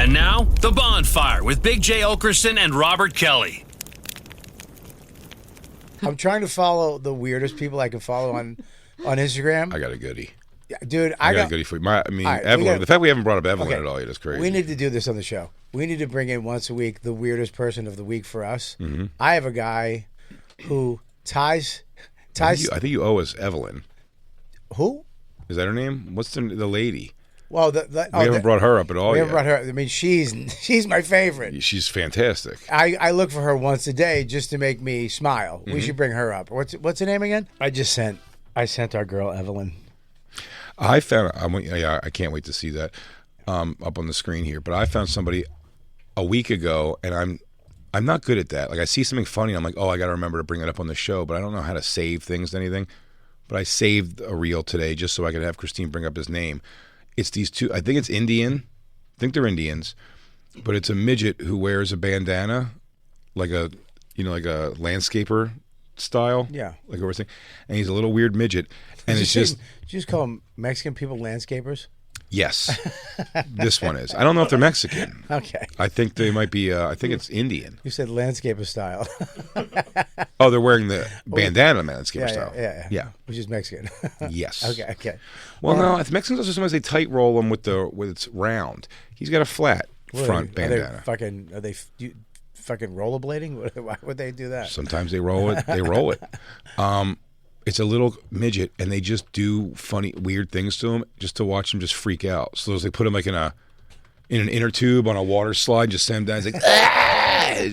And now, The Bonfire with Big J. Okerson and Robert Kelly. I'm trying to follow the weirdest people I can follow on Instagram. I got a goodie. Yeah, dude, I got a goodie for you. right, Evelyn. The fact we haven't brought up Evelyn at all yet is crazy. We need to do this on the show. We need to bring in once a week the weirdest person of the week for us. Mm-hmm. I have a guy who ties. I think you owe us Evelyn. Who? Is that her name? What's the lady? Well, we haven't brought her up at all. We yet. haven't brought her. I mean, she's my favorite. She's fantastic. I look for her once a day just to make me smile. Mm-hmm. We should bring her up. What's her name again? I sent our girl Evelyn. I found. I can't wait to see that up on the screen here. But I found somebody a week ago, and I'm not good at that. Like I see something funny, I'm like, oh, I got to remember to bring it up on the show, but I don't know how to save things to anything. But I saved a reel today just so I could have Christine bring up his name. It's these two. I think it's Indian. I think they're Indians, but it's a midget who wears a bandana, like a landscaper style. Yeah, like what we're saying. And he's a little weird midget, and it's just. Did you just call them Mexican people landscapers? Yes, this one is. I don't know if they're Mexican. Okay. I think they might be. I think it's Indian. You said landscaper style. Oh, they're wearing the bandana landscaper style. Yeah. Which is Mexican. Yes. Okay. Well, no, Mexicans also sometimes they tight roll them with it's round. He's got a flat front bandana. Are they fucking rollerblading? Why would they do that? Sometimes they roll it. They roll it. It's a little midget, and they just do funny, weird things to him just to watch him just freak out. So they put him like in an inner tube on a water slide, just send him down. He's like, ah!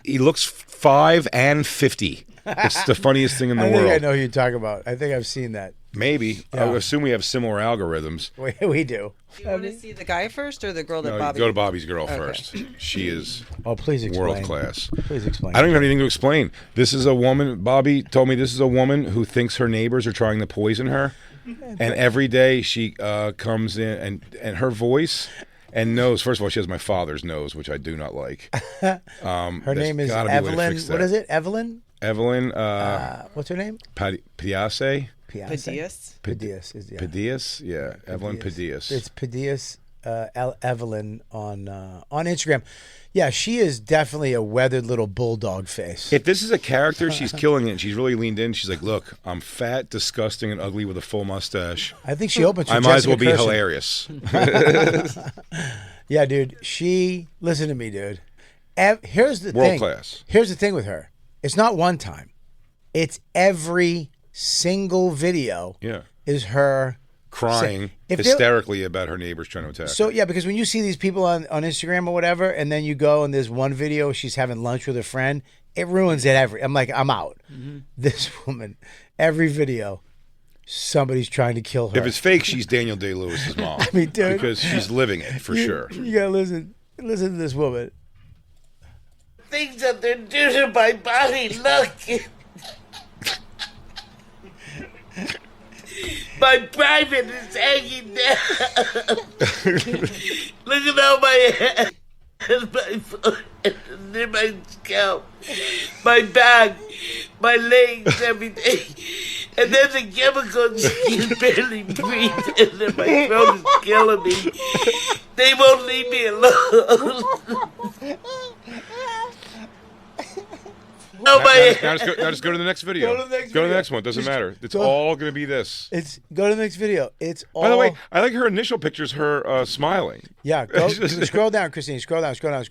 He looks 5 and 50. It's the funniest thing in the world. I think I know who you're talking about. I think I've seen that. Maybe. Yeah. I would assume we have similar algorithms. We do. Do you want to see the guy first or the girl that Bobby? Go to Bobby's girl first. She is please explain. world class. Please explain. I don't even have anything to explain. This is a woman, Bobby told me this is a woman who thinks her neighbors are trying to poison her. And every day she comes in and her voice and nose, first of all, she has my father's nose, which I do not like. Her name is Evelyn. What is it? Evelyn? Evelyn. What's her name? Padias. Padias? Yeah. Evelyn Padias. It's Padias Evelyn on Instagram. Yeah, she is definitely a weathered little bulldog face. If this is a character, she's killing it. And she's really leaned in. She's like, look, I'm fat, disgusting, and ugly with a full mustache. I think she opens for I might as well be Kirsten. hilarious. Yeah, dude. Listen to me, dude. Here's the thing. World class. Here's the thing with her. It's not one time. It's every single video is her crying hysterically about her neighbors trying to attack her. Yeah, because when you see these people on Instagram or whatever, and then you go and there's one video she's having lunch with a friend, it ruins it. I'm like, I'm out. Mm-hmm. This woman, every video, somebody's trying to kill her. If it's fake, she's Daniel Day-Lewis's mom. I mean, dude, because she's living it for sure. You gotta listen to this woman. Things that they're doing to my body, look. My private is hanging down. Look at all my head and my foot and my scalp, my back, my legs, everything. And then the chemicals, you can barely breathe, and then my throat is killing me. They won't leave me alone. Now just go to the next video. Go to the next one. Doesn't matter. It's all going to be this. Go to the next video. It's all. By the way, I like her initial pictures. Her smiling. Yeah. Scroll down, Christine. Scroll down. What's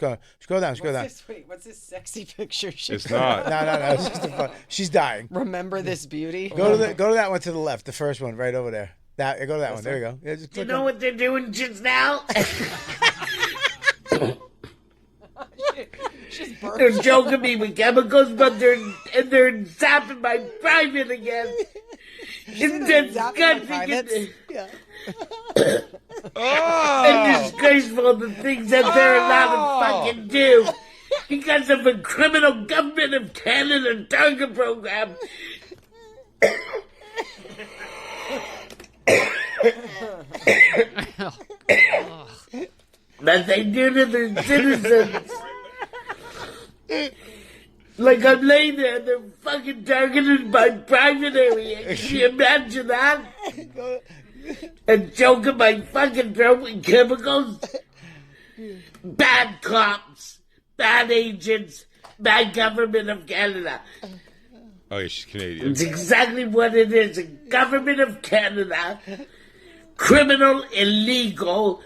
this sexy picture? It's not. No. It's just she's dying. Remember this beauty. Go to that one to the left. The first one, right over there. Go to that one. There you go. Yeah, just you know what they're doing just now? They're joking me with chemicals, but they're zapping my private again. It's disgusting. Yeah. And disgraceful the things that they're allowed to fucking do because of a criminal government of Canada target program. That they do to their citizens. Like I'm laying there and they're fucking targeting my private area. Can you imagine that? And choking my fucking throat with chemicals? bad cops, bad agents, bad government of Canada. Oh, yeah, she's Canadian. It's exactly what it is. A government of Canada, criminal, illegal,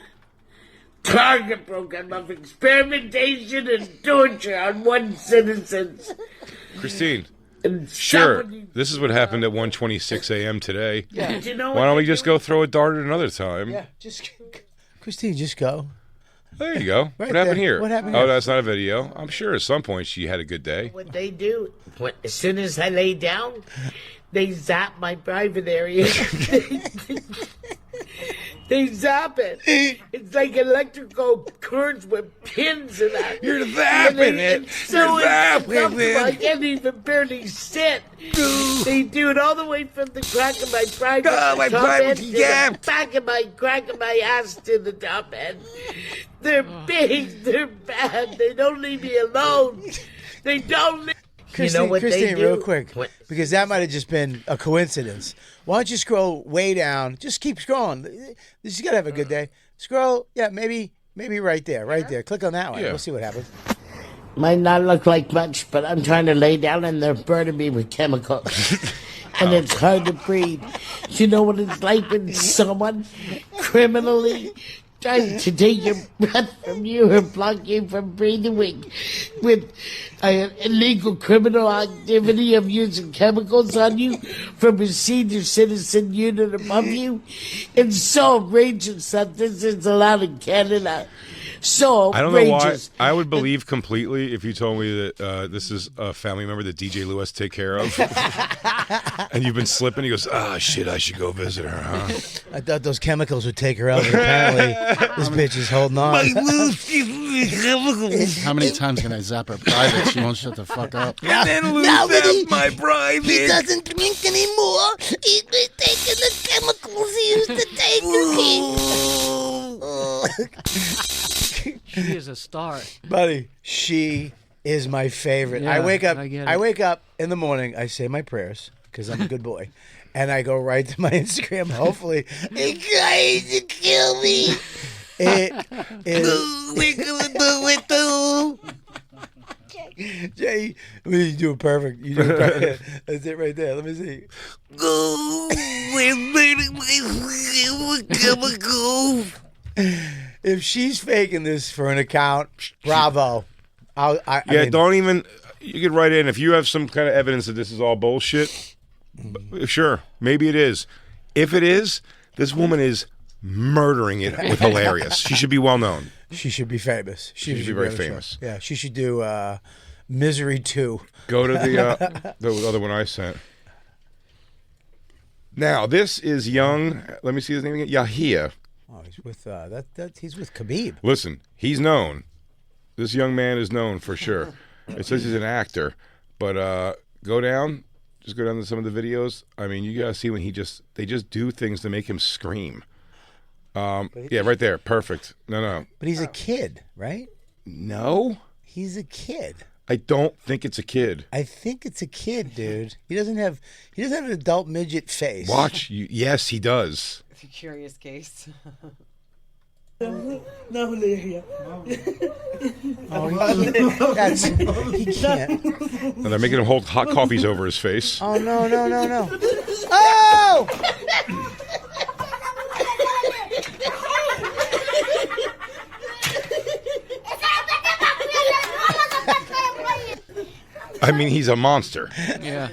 target program of experimentation and torture on one citizens. Christine, And sure, somebody- this is what happened at 1:26 a.m. today. Did you know Why what don't we they just do? go throw a dart at another time? Yeah, just Christine, just go. There you go. Right what happened there. here? What happened Oh, here? that's not a video. I'm sure at some point she had a good day. What they do, as soon as I lay down, they zap my private area. They zap it. It's like electrical currents with pins in that. You're zapping it. It's so You're zapping uncomfortable, it. I can't even barely sit. They do it all the way from the crack of my private Oh, my top private, end to yeah. the back of my crack of my ass to the top end. They're big. They're bad. They don't leave me alone. They don't leave. Christine, You know what Christine, they do? real quick, What- because that might have just been a coincidence. Why don't you scroll way down? Just keep scrolling. You gotta have a good day. Scroll, yeah, maybe right there, right there. Click on that one. Yeah. We'll see what happens. Might not look like much, but I'm trying to lay down and they're burning me with chemicals. And it's hard to breathe. You know what it's like when someone criminally tries to take your breath from you or block you from breathing with illegal criminal activity of using chemicals on you from a senior citizen unit above you? It's so outrageous that this is allowed in Canada. So I don't know why. outrageous. I would believe completely if you told me that this is a family member that DJ Lewis take care of, and you've been slipping. He goes, "Ah, shit, I should go visit her, huh?" I thought those chemicals would take her out. But apparently, this bitch is holding on. How many times can I zap her private? She won't shut the fuck up. And then lose my private. He doesn't drink anymore. He's been taking the chemicals he used to take She is a star. Buddy, she is my favorite. Yeah, I wake up. I get it. I wake up in the morning. I say my prayers because I'm a good boy, and I go right to my Instagram. Hopefully, He tries to kill me. it is. We're gonna do it too. Jay, you do it perfect. You do it perfect. That's it right there. Let me see. Go. We're burning my chemical. If she's faking this for an account, bravo. I Yeah, mean, don't even. You could write in if you have some kind of evidence that this is all bullshit. Sure, maybe it is. If it is, this woman is murdering it with hilarious. She should be well known. She should be famous. She should be be very on the show. famous. Yeah, she should do Misery 2. Go to the other one I sent. Now this is young. Let me see his name again. Yahia. Oh, he's with he's with Khabib. Listen, he's known. This young man is known for sure. It says he's an actor, but go down. Just go down to some of the videos. I mean, you gotta see when they just do things to make him scream. Yeah, right there. Perfect. No. But he's a kid, right? No, He's a kid. I don't think it's a kid. I think it's a kid, dude. He doesn't have an adult midget face. Watch. Yes, he does. It's a curious case. Oh, he can't. And they're making him hold hot coffees over his face. Oh no. Oh! I mean, he's a monster. Yeah.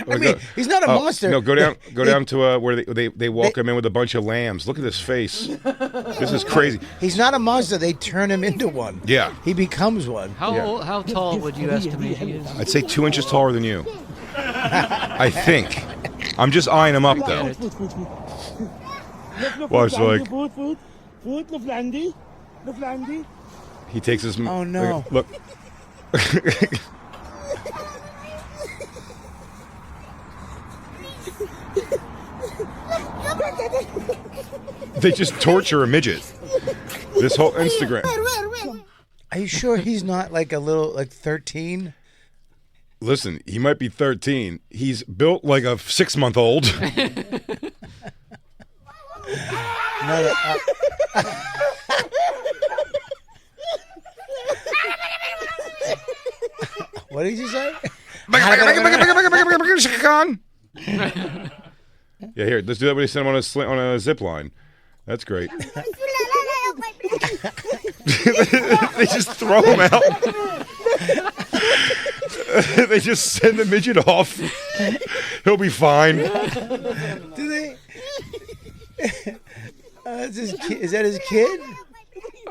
I mean, he's not a monster. No, go down to where they walk him in with a bunch of lambs. Look at this face. This is crazy. He's not a monster. They turn him into one. Yeah. He becomes one. How tall would you estimate he is? I'd say 2 inches taller than you. I think. I'm just eyeing him up though. Well, it's like he takes his. Oh, no. Look. They just torture a midget. This whole Instagram. Are you sure he's not like 13? Listen, he might be 13. He's built like a 6-month-old. What did you say? Yeah, here, let's do that when they send him on a zip line. That's great. They just throw him out. They just send the midget off. He'll be fine. Do they? Is that his kid?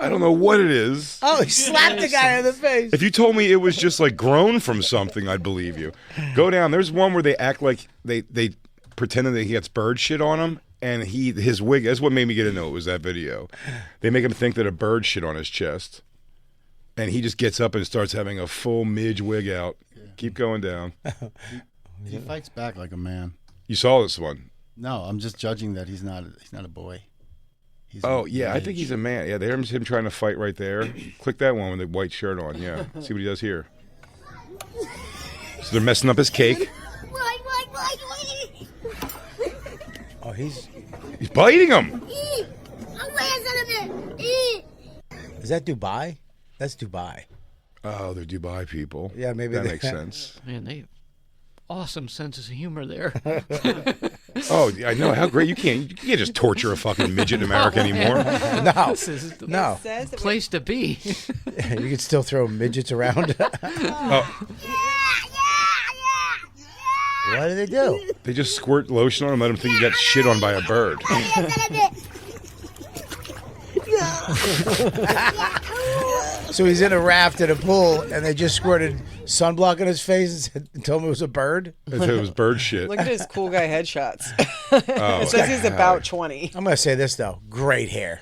I don't know what it is. Oh, he slapped the guy in the face. If you told me it was just like grown from something, I'd believe you. Go down. There's one where they act like they pretending that he gets bird shit on him, and his wig. That's what made me get into it. Was that video? They make him think that a bird shit on his chest, and he just gets up and starts having a full midge wig out. Yeah. Keep going down. He fights back like a man. You saw this one? No, I'm just judging that he's not a boy. I think he's a man. Yeah, there's him trying to fight right there. Click that one with the white shirt on. Yeah, see what he does here. So they're messing up his cake. Oh, he's biting him. Is that Dubai? That's Dubai. Oh, they're Dubai people. Yeah, maybe that makes sense. Man, they awesome senses of humor there. Oh, I know. How great. You can't just torture a fucking midget in America anymore. No. This is the No. place to be. You can still throw midgets around. Oh, What do they do? they just squirt lotion on him, let him think he got shit on by a bird. So he's in a raft at a pool, and they just squirted sunblock in his face and told him it was a bird. They said it was bird shit. Look at his cool guy headshots. It says he's about 20. I'm going to say this, though. Great hair.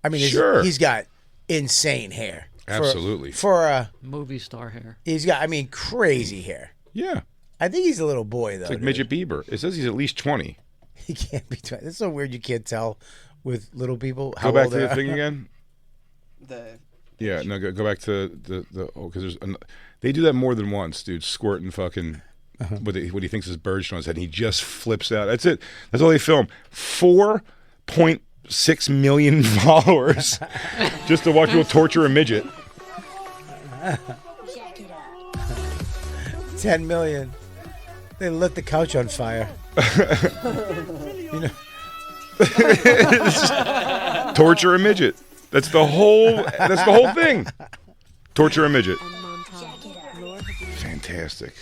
I mean, Sure. he's got insane hair. Absolutely. For Movie star hair. he's got, I mean, crazy hair. Yeah. I think he's a little boy, though. It's like dude. Midget Bieber. It says he's at least 20. He can't be 20. It's so weird you can't tell with little people how Go back old to they the are. thing again. Yeah, no, go back to the because they do that more than once, dude. Squirting fucking what he thinks is bird shit on his head, and he just flips out. That's it. That's all they film. 4.6 million followers just to watch people torture a midget. 10 million. They lit the couch on fire. Torture a midget. That's the whole thing. Torture a midget. Fantastic.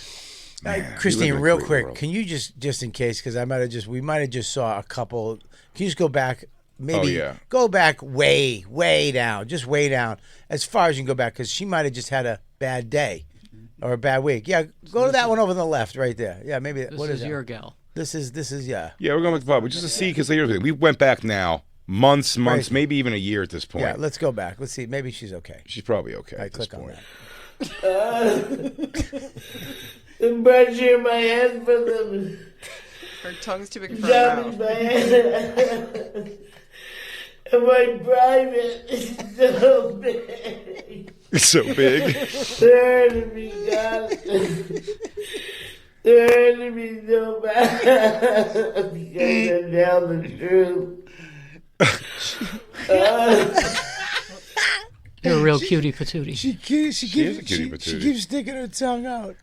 Man, Christine, we live in a real great quick, world. can you just in case, because we might have just saw a couple. Can you just go back? Maybe go back way down, just way down, as far as you can go back, because she might have just had a bad day or a bad week. Yeah, go to that one over on the left, right there. Yeah, maybe. What is your gal? This is yeah. Yeah, we're going back to the pub, just to see, because we went back now. Months, Right. maybe even a year at this point. Yeah, let's go back. Let's see. Maybe she's okay. She's probably okay All right, at this click on point. that. The birds in my head for them. Her tongue's too big for her Jump in mouth. my head. And my private is so big. It's so big. They're hurting me, God. They're hurting me so bad. Because I tell the truth. You're a real cutie patootie. She is a cutie she patootie. keeps sticking her tongue out.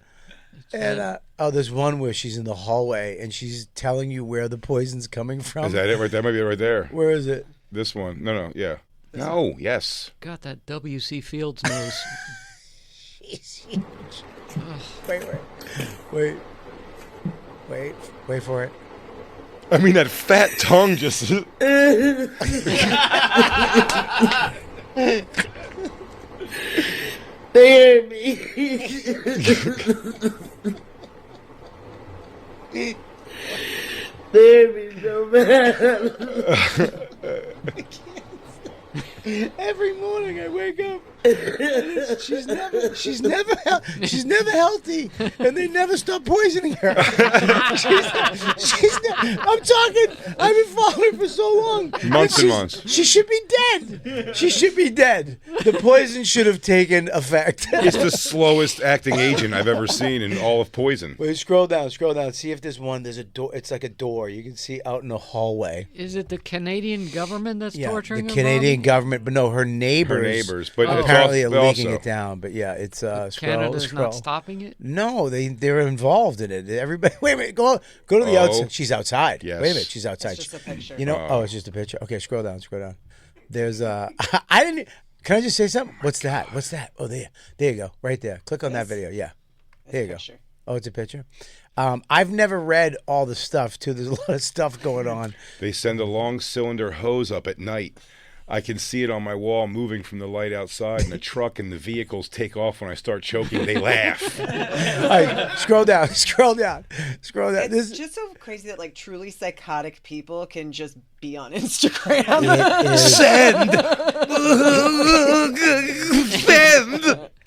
And there's one where she's in the hallway and she's telling you where the poison's coming from. Is that it? Right, that might be it right there. Where is it? This one. No, yeah. No, yes. Got that W.C. Fields nose. Wait for it. I mean, that fat tongue just. They hurt me. They hurt me so bad. Every morning I wake up. She's never healthy, and they never stop poisoning her. I'm talking. I've been following her for so long. Months and months. She should be dead. She should be dead. The poison should have taken effect. It's the slowest acting agent I've ever seen in all of Poison. Wait, scroll down. See if there's one. There's a door. It's like a door. You can see out in the hallway. Is it the Canadian government that's torturing the her? Canadian government, but no, her neighbors. But apparently apparently are but leaking also- it down. But yeah, it's Canada's scroll. not stopping it. No, they're involved in it. Everybody, wait a minute, go to the outside. She's outside. Yes. Wait a minute, she's outside. It's just a picture. You know, it's just a picture. Okay, scroll down. There's I didn't. Can I just say something? What's that? Oh, there you go, right there. Click on that video. Yeah, there you go. Picture. Oh, it's a picture. I've never read all the stuff too. There's a lot of stuff going on. They send a long cylinder hose up at night. I can see it on my wall moving from the light outside, and the truck and the vehicles take off when I start choking. They laugh. All right, scroll down. It's just so crazy that like truly psychotic people can just be on Instagram. Send.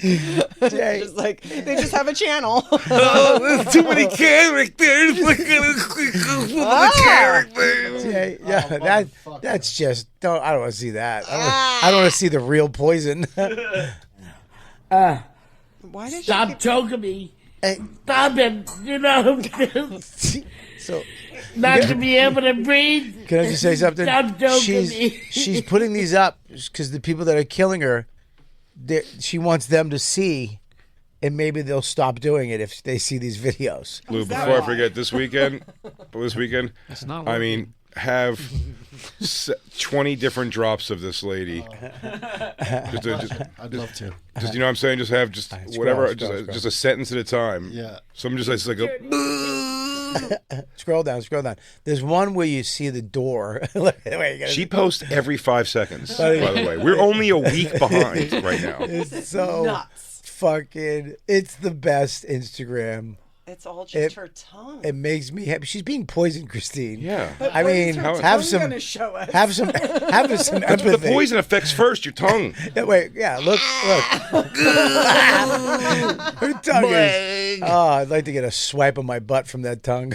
Just like they just have a channel. There's too many characters. Look at the characters. Yeah, that's just. I don't want to see that. I don't want to see the real poison. Why did Stop choking me. Stop it. You know, So, not to be able to breathe. can I just say something? Stop joking me. She's putting these up because the people that are killing her, she wants them to see, and maybe they'll stop doing it if they see these videos. Lou, before I forget, this weekend, It's not. I mean, have 20 different drops of this lady. I'd love to. Just you know what I'm saying? Just have whatever, scroll. just a sentence at a time. Yeah. Some just like a, Scroll down. There's one where you see the door. she posts every 5 seconds, by the way. We're only a week behind right now. It's so nuts. fucking. It's the best Instagram. It's all just her tongue. It makes me happy. She's being poisoned, Christine. Yeah. I mean, have some empathy. That's what the poison affects first, your tongue. Yeah, wait, yeah, look. Her tongue is. Oh, I'd like to get a swipe of my butt from that tongue.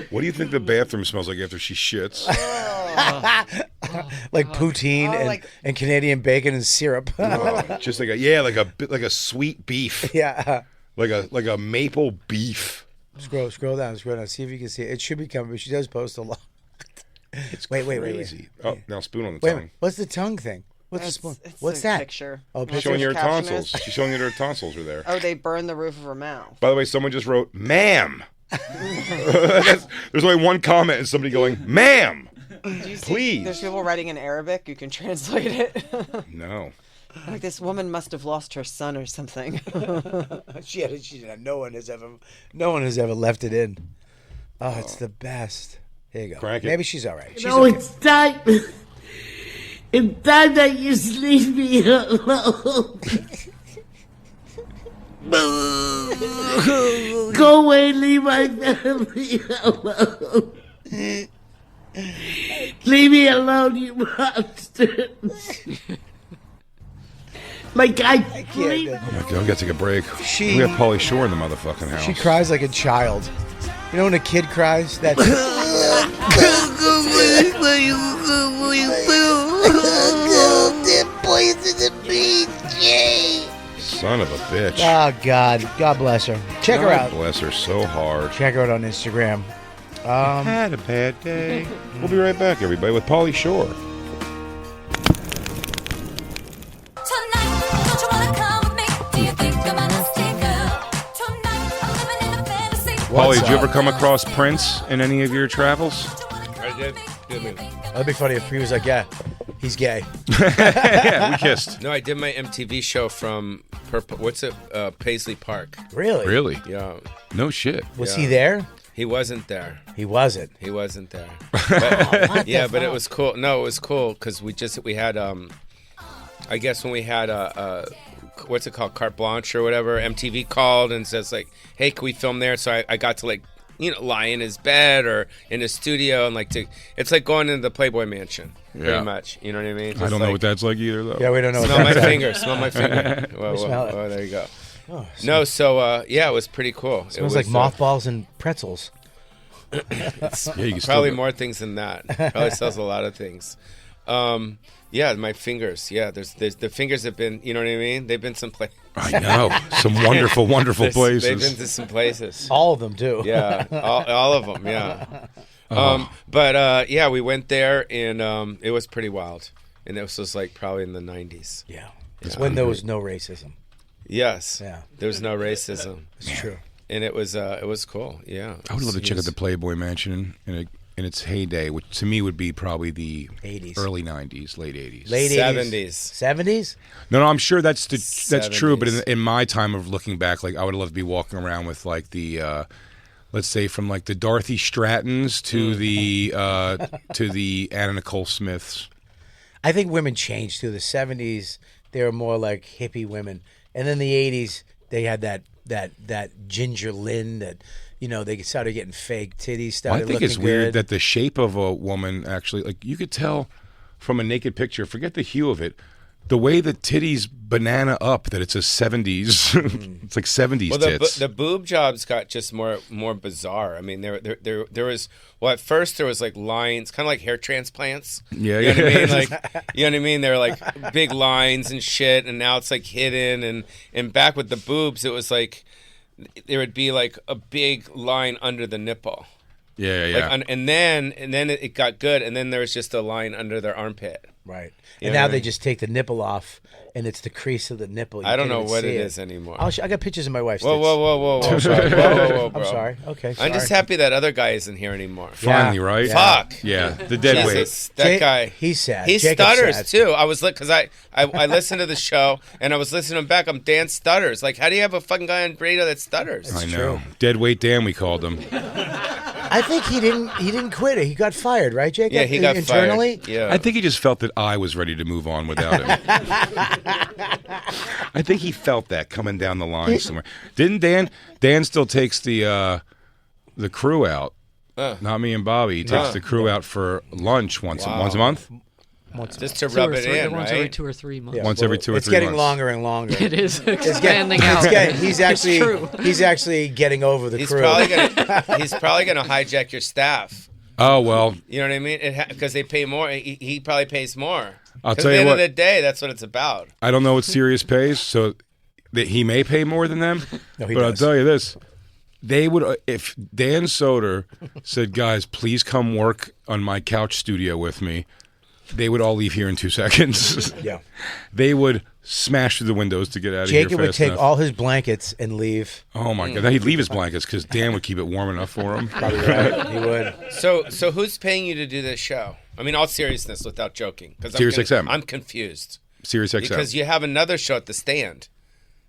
What do you think the bathroom smells like after she shits? Like poutine and Canadian bacon and syrup. Just like a sweet beef. Yeah. Like a maple beef. Scroll down. See if you can see it. It should be coming, but she does post a lot. It's wait. crazy. Oh, now spoon on the Wait a tongue. minute. What's the tongue thing? What's the spoon? It's What's a that? picture. Oh, She's showing you her Caption tonsils. is- She's showing you her tonsils are there. Oh, they burned the roof of her mouth. By the way, someone just wrote, "Ma'am." There's only one comment and somebody going, "Ma'am." Do you see, Please. There's people writing in Arabic. You can translate it. No. Like this woman must have lost her son or something. No one has ever left it in. Oh, it's the best. Here you go. Crank it. Maybe she's all right. She's No, okay. it's time. It's time that you leave me alone. Go away, leave my family alone. Leave me alone, you monster. Like I can't. Oh my God, we gotta take a break. She- We got Pauly Shore in the motherfucking house. She cries like a child. You know when a kid cries? That's They're poisoning me, Jay. Son of a bitch. oh God. God bless her. Check her God out. bless her so hard. Check her out on Instagram. Had a bad day. We'll be right back, everybody, with Pauly Shore. Tonight, don't you wanna come with me? Do you think I'm a nasty girl? Tonight, I'm living in a fantasy. Pauly, did you ever come across Prince in any of your travels? I did. That'd be funny if he was like, yeah, he's gay. Yeah, we kissed. No, I did my MTV show from Paisley Park. Really? Really? Yeah, No shit. Was he there? he wasn't there. He wasn't. He wasn't there. But, yeah, but it was cool. No, it was cool because we had I guess when we had what's it called, carte blanche or whatever, MTV called and says like, hey, can we film there? So I got to like, lie in his bed or in his studio and it's like going into the Playboy Mansion, pretty much. You know what I mean? I don't know what that's like either, though. Yeah, we don't know. Smell my finger. Smell my finger. Well, smell it. there you go. No, so yeah, it was pretty cool. It Smells was like mothballs and pretzels. Yeah, you can still probably go- more things than that. Probably sells a lot of things. Yeah, my fingers. Yeah, there's the fingers have been. You know what I mean? They've been some place. I know. Some wonderful, wonderful They've been places. to some places. All of them too. Yeah, all of them. Yeah. But yeah, we went there and it was pretty wild. And this was like probably in the 90s. Yeah. It's when there was no racism. Yes. Yeah. There was no racism. It's true. And it was cool. Yeah. I would love to check out the Playboy Mansion in its heyday, which to me would be probably the 80s. early 90s, late 80s. Late 70s. 70s? No, I'm sure that's true. But 70s. in my time of looking back, like I would love to be walking around with like the, let's say from like the Dorothy Strattons to the Anna Nicole Smiths. I think women changed too. The 70s, they were more like hippie women. And then the 80s, they had that Ginger Lynn that, you know, they started getting fake titties, started I think looking it's weird good. that the shape of a woman actually, like you could tell from a naked picture, forget the hue of it, the way the titties banana up, that it's a 70s, it's like 70s tits. The boob jobs got just more bizarre. I mean, there was, well, at first there was like lines, kind of like hair transplants. Yeah, you know what I mean? Like, you know what I mean? There were like big lines and shit, and now it's like hidden. And back with the boobs, it was like there would be like a big line under the nipple. Yeah. Like, and then it got good, and then there was just a line under their armpit. Right. You And know now what I they mean? just take the nipple off, and it's the crease of the nipple. You I don't can't know even what see it is anymore. I got pictures of my wife's Whoa, tits. whoa, I'm sorry. Whoa, bro. I'm sorry. Okay, I'm just happy that other guy isn't here anymore. Finally, right? Fuck. Yeah, the dead weight. Jesus, that guy. He's sad. He Jacob's stutters sad. too. I was because I listened to the show and I was listening to him back. Dan stutters. Like, how do you have a fucking guy on radio that stutters? I know. Dead weight Dan, we called him. I think he didn't quit it. He got fired, right, Jacob? Yeah, he got internally. fired. Yeah. I think he just felt that I was ready to move on without him. I think he felt that coming down the line somewhere. Didn't Dan? Dan still takes the crew out. Not me and Bobby. He takes the crew out for lunch once a month. Just to rub it in, Once every right? 2 or 3 months. Yeah, Once every 2 or 3 months. It's getting longer and longer. It is expanding out. He's actually getting over the He's crew. probably gonna hijack your staff. Oh well. You know what I mean? Because they pay more. He probably pays more. I'll 'Cause tell you at the what. end of the day, that's what it's about. I don't know what Sirius pays, so that he may pay more than them. No, he but I'll does. tell you this: they would if Dan Soder said, "Guys, please come work on my couch studio with me." They would all leave here in 2 seconds. Yeah. They would smash through the windows to get out of here Jacob would fast take enough. all his blankets and leave. Oh my God! Then he'd leave his blankets because Dan would keep it warm enough for him. Probably right. He would. So who's paying you to do this show? I mean, all seriousness, without joking. Sirius XM. I'm confused. Sirius XM. Because you have another show at the Stand.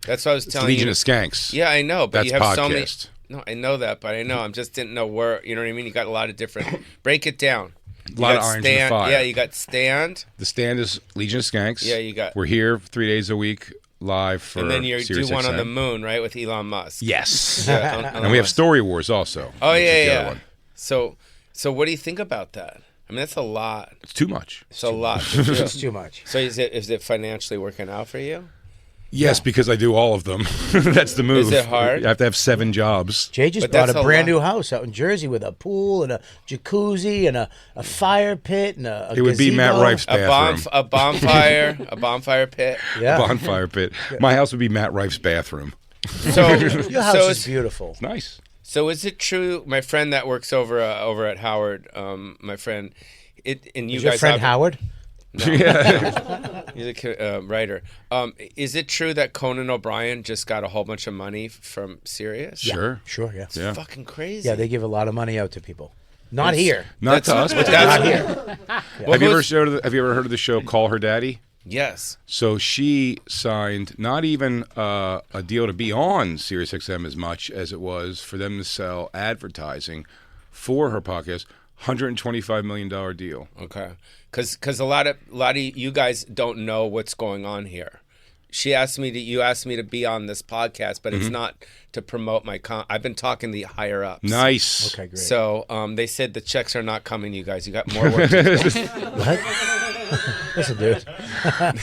That's what I was telling Legion you. of Skanks. Yeah, I know, but That's you have so many. podcast. No, I know that, but I just didn't know where. You know what I mean? You got a lot of different. Break it down. A lot of irons in the fire. Yeah, you got Stand. The Stand is Legion of Skanks. Yeah, you got- We're here 3 days a week live for And then you do Sirius one on XM. the moon, right, with Elon Musk. Yes. Yeah, on And the we have Mars. Story Wars also. Oh which is the yeah, other yeah. one. So what do you think about that? I mean, that's a lot. It's too much. It's a lot. It's too much. So is it financially working out for you? Yes, because I do all of them. That's the move. Is it hard? You have to have 7 jobs. Jay just But bought that's a a brand lot. new house out in Jersey with a pool and a jacuzzi and a fire pit and a It would be Matt gazebo. Rife's bathroom. A bonfire pit. Yeah. Bonfire pit. My house would be Matt Rife's bathroom. So Your house so is beautiful. Nice. So is it true? My friend that works over at Howard, my friend, and you Is guys your friend have- Howard? He's a writer. Is it true that Conan O'Brien just got a whole bunch of money from Sirius? Sure. Sure, yeah. Yeah. Fucking crazy. Yeah, they give a lot of money out to people. Not here. Not to us, but to Not them. here. Well, Have you who's- ever heard of the show Call Her Daddy? Yes. So she signed not even a deal to be on SiriusXM as much as it was for them to sell advertising for her podcast. $125 million deal. Okay. Because a lot of you guys don't know what's going on here. You asked me to be on this podcast, but it's not to promote my I've been talking to the higher ups. Nice. Okay, great. So they said the checks are not coming, you guys. You got more work to do. What? Listen, dude.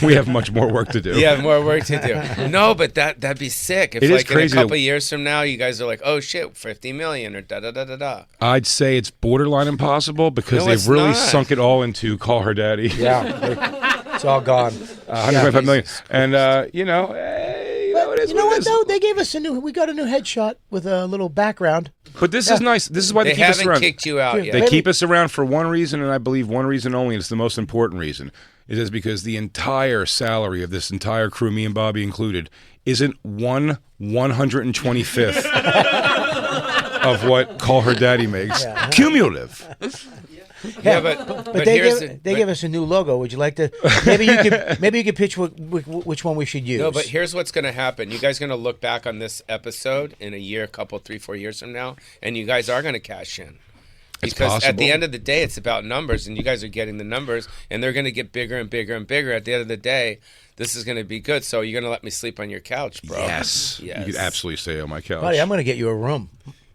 We have much more work to do. You have more work to do. No, but that'd be sick. If It is like in a crazy couple that- years from now, you guys are like, oh shit, 50 million or da da da da da. I'd say it's borderline impossible because No, they've it's really not. sunk it all into Call Her Daddy. Yeah. It's all gone. 125 million. And, you know, it is You know what it what, is. though? They gave us we got a new headshot with a little background. But this is nice. This is why They they keep us haven't around. kicked you out yet. They keep us around for one reason, and I believe one reason only, and it's the most important reason. It is because the entire salary of this entire crew, me and Bobby included, isn't 1/125th of what Call Her Daddy makes. Cumulative. Yeah, but they give us a new logo. Would you like to? Maybe you could pitch which one we should use. No, but here's what's going to happen. You guys are going to look back on this episode in a year, 3, 4 years from now, and you guys are going to cash in. Because at the end of the day, it's about numbers, and you guys are getting the numbers, and they're going to get bigger and bigger and bigger. At the end of the day, this is going to be good. So you're going to let me sleep on your couch, bro. Yes. You could absolutely stay on my couch. Buddy, I'm going to get you a room.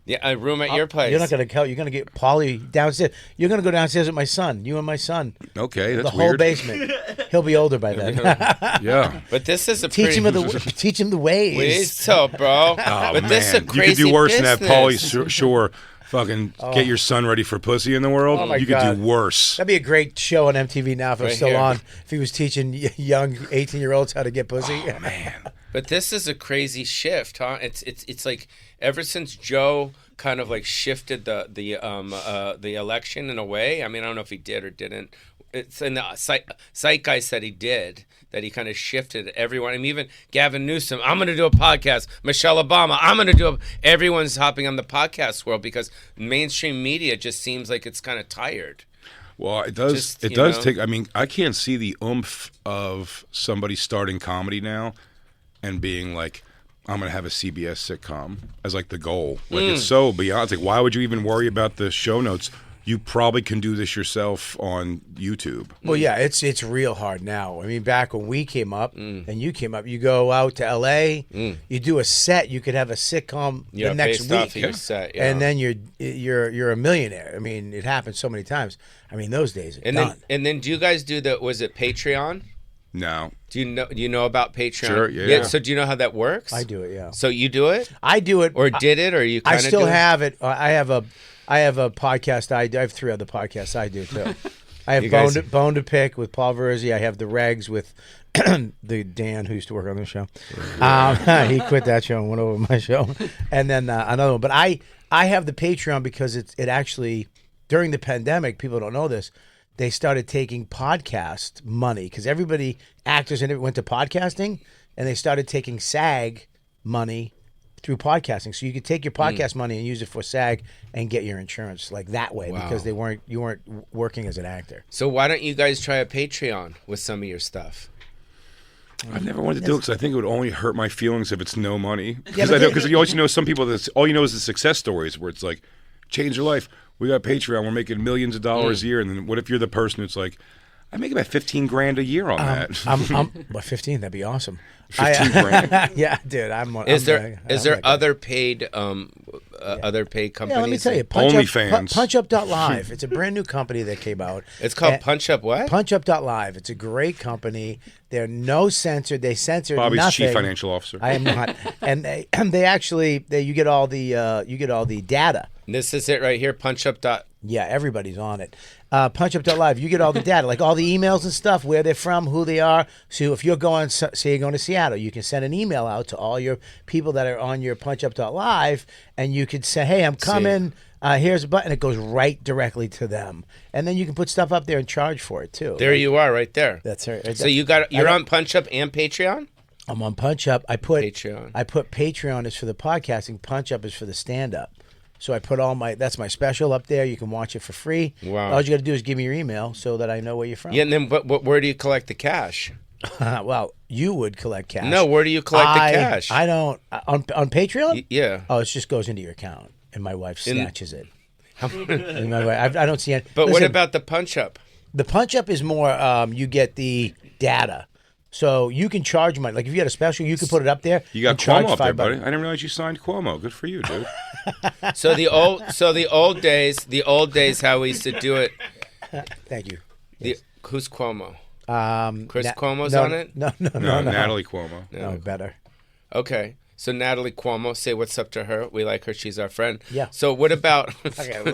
Yeah, a room at your place. You're not going to You're going to get Paulie downstairs. You're going to go downstairs with my son. You and my son. Okay, that's the whole weird. basement. He'll be older by then. Yeah. But this is a teach him the ways. Ways, so, bro. Oh, but man. this is a crazy You could do worse than that business. Pauly Shore fucking get your son ready for pussy in the world. Oh my you God. could do worse. That'd be a great show on MTV now if it was Right still here. on. If he was teaching young 18-year-olds how to get pussy. Oh, man. But this is a crazy shift, huh? It's like ever since Joe kind of like shifted the election in a way. I mean, I don't know if he did or didn't. It's in the zeitgeist that he did, that he kind of shifted everyone. I mean, even Gavin Newsom, I'm going to do a podcast. Michelle Obama, I'm going to do everyone's hopping on the podcast world because mainstream media just seems like it's kind of tired. Well, it does. It does take. I mean, I can't see the oomph of somebody starting comedy now and being like, I'm going to have a CBS sitcom as like the goal. Like it's so beyond. It's like, why would you even worry about the show notes? You probably can do this yourself on YouTube. Well, yeah, it's real hard now. I mean, back when we came up and you came up, you go out to L.A., you do a set, you could have a sitcom the next based week, off of your set, yeah. and then you're a millionaire. I mean, it happens so many times. I mean, those days are done. Then do you guys do was it Patreon? No. Do you know about Patreon? Sure, yeah. So do you know how that works? I do it, yeah. So you do it? I do it. Or did it? Or you kind I of still have it. I have a podcast. I have 3 other podcasts I do too. I have Bone to Pick with Paul Verzi. I have The Regs with the Dan who used to work on the show. He quit that show and went over my show. And then another one. But I have the Patreon because it actually, during the pandemic, people don't know this, they started taking podcast money because actors and everybody went to podcasting, and they started taking SAG money through podcasting. So you could take your podcast money and use it for SAG and get your insurance like that way because you weren't working as an actor. So why don't you guys try a Patreon with some of your stuff? I've never wanted to do it because I think it would only hurt my feelings if it's no money. Yeah, Because you always know some people that all you know is the success stories where it's like, change your life. We got Patreon. We're making millions of dollars a year. And then what if you're the person who's like, I make about $15,000 a year on that. I'm 15. That'd be awesome. 15 grand. Yeah, dude. Is there other paid other paid companies? Yeah, let me tell you. OnlyFans. PunchUp.live. It's a brand new company that came out. It's called Punch Up what? PunchUp.live. It's a great company. They're no censored. They censor Bobby's nothing. chief financial officer. I am not. And they actually you get all the data. This is it right here. Punch Up. Yeah, everybody's on it. PunchUp.live, you get all the data, like all the emails and stuff, where they're from, who they are. So if you're going, say you're going to Seattle, you can send an email out to all your people that are on your PunchUp.live, and you could say, hey, I'm coming. Here's a button. It goes right directly to them. And then you can put stuff up there and charge for it, too. There you are right there. That's right. So you're on Punch Up and Patreon? I'm on PunchUp. I put Patreon is for the podcasting. PunchUp is for the stand-up. So I put that's my special up there. You can watch it for free. Wow. All you got to do is give me your email so that I know where you're from. Yeah, and then where do you collect the cash? Well, you would collect cash. No, where do you collect the cash? I don't. On Patreon? Yeah. Oh, it just goes into your account, and my wife snatches it. And my wife, I don't see it. But what about the Punch Up? The Punch Up is more, you get the data. So you can charge money. Like if you had a special, you can put it up there. You got and charge Cuomo up there, $5. buddy. I didn't realize you signed Cuomo. Good for you, dude. So the old days, how we used to do it. Thank you. Who's Cuomo? Chris Na- Cuomo's no, on it? No. Natalie Cuomo. No, better. Okay. So Natalie Cuomo, say what's up to her. We like her. She's our friend. Yeah. So what about? I fucking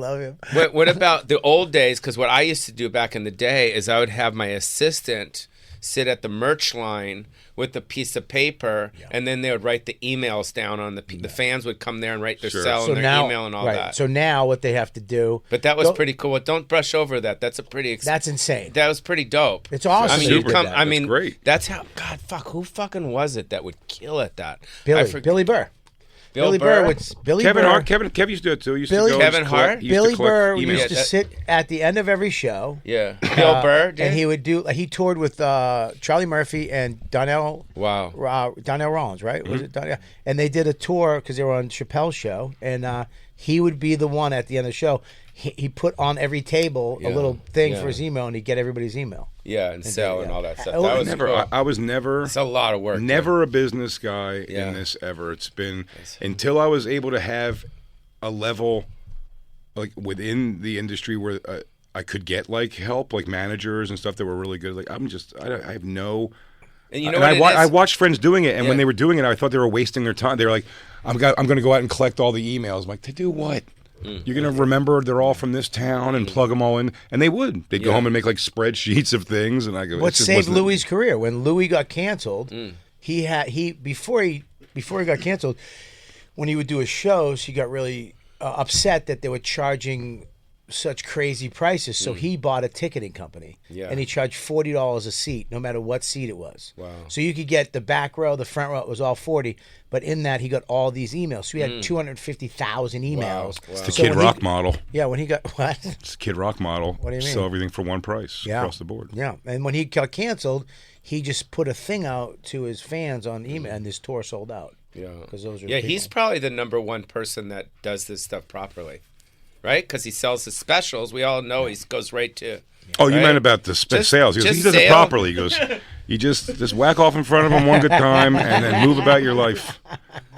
love him. What about the old days? Because what I used to do back in the day is I would have my assistant sit at the merch line with a piece of paper, and then they would write the emails down on the fans would come there and write their cell and their email and all that. So now what they have to do. But that was pretty cool. Don't brush over that. That's a pretty. That's insane. That was pretty dope. It's awesome. I mean, That's great. That's how. God, fuck. Who fucking was it that would kill at that? Billy Burr. Billy Burr. Kevin Hart. Kev used to do it too. Kevin Hart. Billy Burr used to sit at the end of every show. Yeah. Bill Burr did? And he would do. He toured with Charlie Murphy and Donnell. Wow. Donnell Rollins, right? Was it Donnell? And they did a tour because they were on Chappelle's show, and he would be the one at the end of the show. He put on every table a little thing for his email, and he'd get everybody's email. Yeah, and sell and all that stuff. I That was cool. I was never. It's a lot of work. Never a business guy in this ever. It's been until I was able to have a level like within the industry where I could get like help, like managers and stuff that were really good. Like I have no. And you know and what I watched friends doing it, and when they were doing it, I thought they were wasting their time. They were like, I'm going to go out and collect all the emails. I'm like, to do what? You're going to remember they're all from this town and plug them all in. And they would. They'd go home and make like spreadsheets of things. And I go, what saved Louis' career? When Louis got canceled, before he got canceled, when he would do his shows, he got really upset that they were charging such crazy prices. So he bought a ticketing company. Yeah. And he charged $40 a seat, no matter what seat it was. Wow. So you could get the back row, the front row, it was all $40. But in that, he got all these emails. So he had 250,000 emails. Wow. It's the Kid Rock model. Yeah, when he got, what? It's the Kid Rock model. What do you mean? Sell everything for one price across the board. Yeah, and when he got canceled, he just put a thing out to his fans on email, and this tour sold out. Yeah. Because those are he's probably the number one person that does this stuff properly. Right? Because he sells his specials. We all know he goes right to... Oh, you meant about the sales. He goes, he does it properly. He goes, you just whack off in front of him one good time and then move about your life.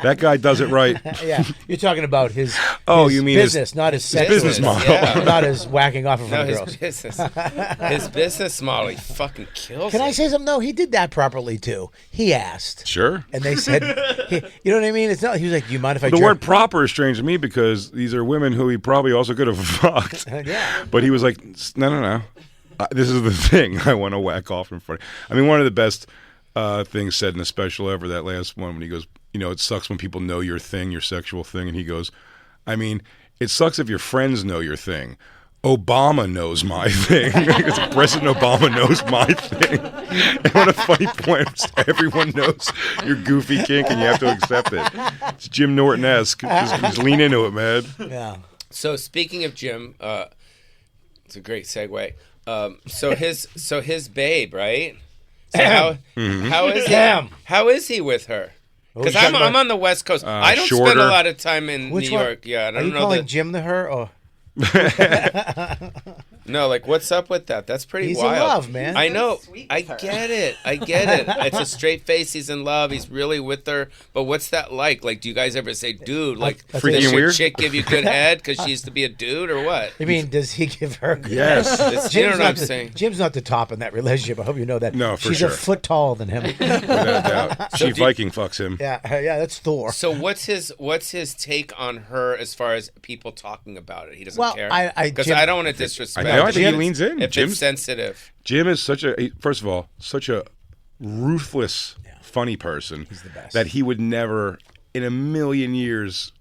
That guy does it right. Yeah, you're talking about his you mean business, not his sex business model. Yeah. Not his whacking off in front of girls. His business model, he fucking kills Can I say something? No, he did that properly too. He asked. Sure. And they said, you know what I mean? It's not. He was like, "Do you mind if I?" The word "proper" is strange to me because these are women who he probably also could have fucked. Yeah. But he was like, no. This is the thing I want to whack off in front. I mean, one of the best things said in the special ever, that last one, when he goes, it sucks when people know your thing, your sexual thing. And he goes, I mean, it sucks if your friends know your thing. Obama knows my thing. Because President Obama knows my thing. And what a funny point. Everyone knows your goofy kink and you have to accept it. It's Jim Norton-esque. Just lean into it, man. Yeah. So speaking of Jim, it's a great segue. So his babe, right? So how is he? How is he with her? Because I'm on the West Coast. I don't spend a lot of time in New York. Yeah, I don't know. Are you calling Jim the her or? No, like what's up with that? That's pretty He's wild. in love, man. I know. I get it. It's a straight face. He's in love. He's really with her. But what's that like? Like, do you guys ever say, dude, like, freaking does your weird? chick give you good head because she used to be a dude or what? I mean, does he give her good Yes. head? You know what I'm saying? Jim's not the top in that relationship. I hope you know that. No, for She's sure. a foot taller than him. Without a doubt. She Viking fucks him. Yeah, that's Thor. So what's his take on her as far as people talking about it? He doesn't care? Because Jim- I don't want to disrespect. I think he leans in. If it's sensitive. Jim is first of all, such a ruthless, funny person. He's the best. That he would never, in a million years,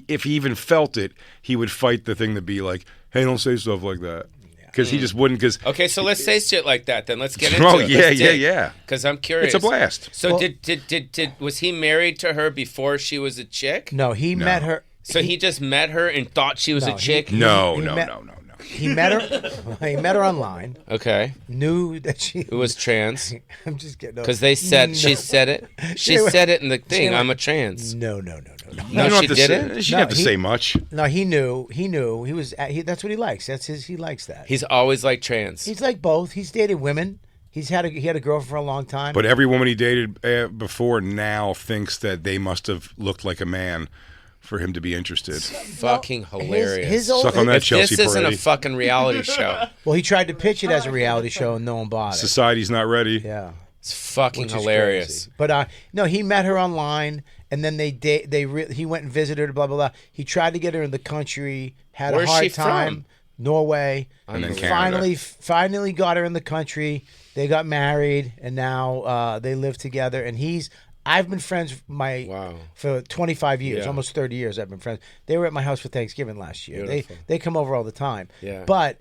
if he even felt it, he would fight the thing to be like, hey, don't say stuff like that. Because he just wouldn't. Okay, so let's say shit like that. Then let's get into Oh, it. yeah. Because I'm curious. It's a blast. So did was he married to her before she was a chick? No, he met her. So he just met her and thought she was a chick? No. He met her. He met her online. Okay. Knew that she was trans. I'm just kidding. Because they said she said it. She said it in the thing. I'm a trans. No. No, she didn't. She didn't have to say much. No, he knew. He was. That's what he likes. He likes that. He's always like trans. He's like both. He's dated women. He had a girlfriend for a long time. But every woman he dated before now thinks that they must have looked like a man for him to be interested. Fucking hilarious. Suck on that, Chelsea This isn't Peretti. a fucking reality show. Well, he tried to pitch it as a reality show and no one bought it. Society's not ready. Yeah. It's fucking Which is hilarious. crazy. But no, he met her online and then he went and visited her, blah, blah, blah. He tried to get her in the country, had Where's a hard she time. Norway. And then Finally got her in the country. They got married, and now they live together. And I've been friends for 25 years, almost 30 years. I've been friends. They were at my house for Thanksgiving last year. They come over all the time. Yeah. But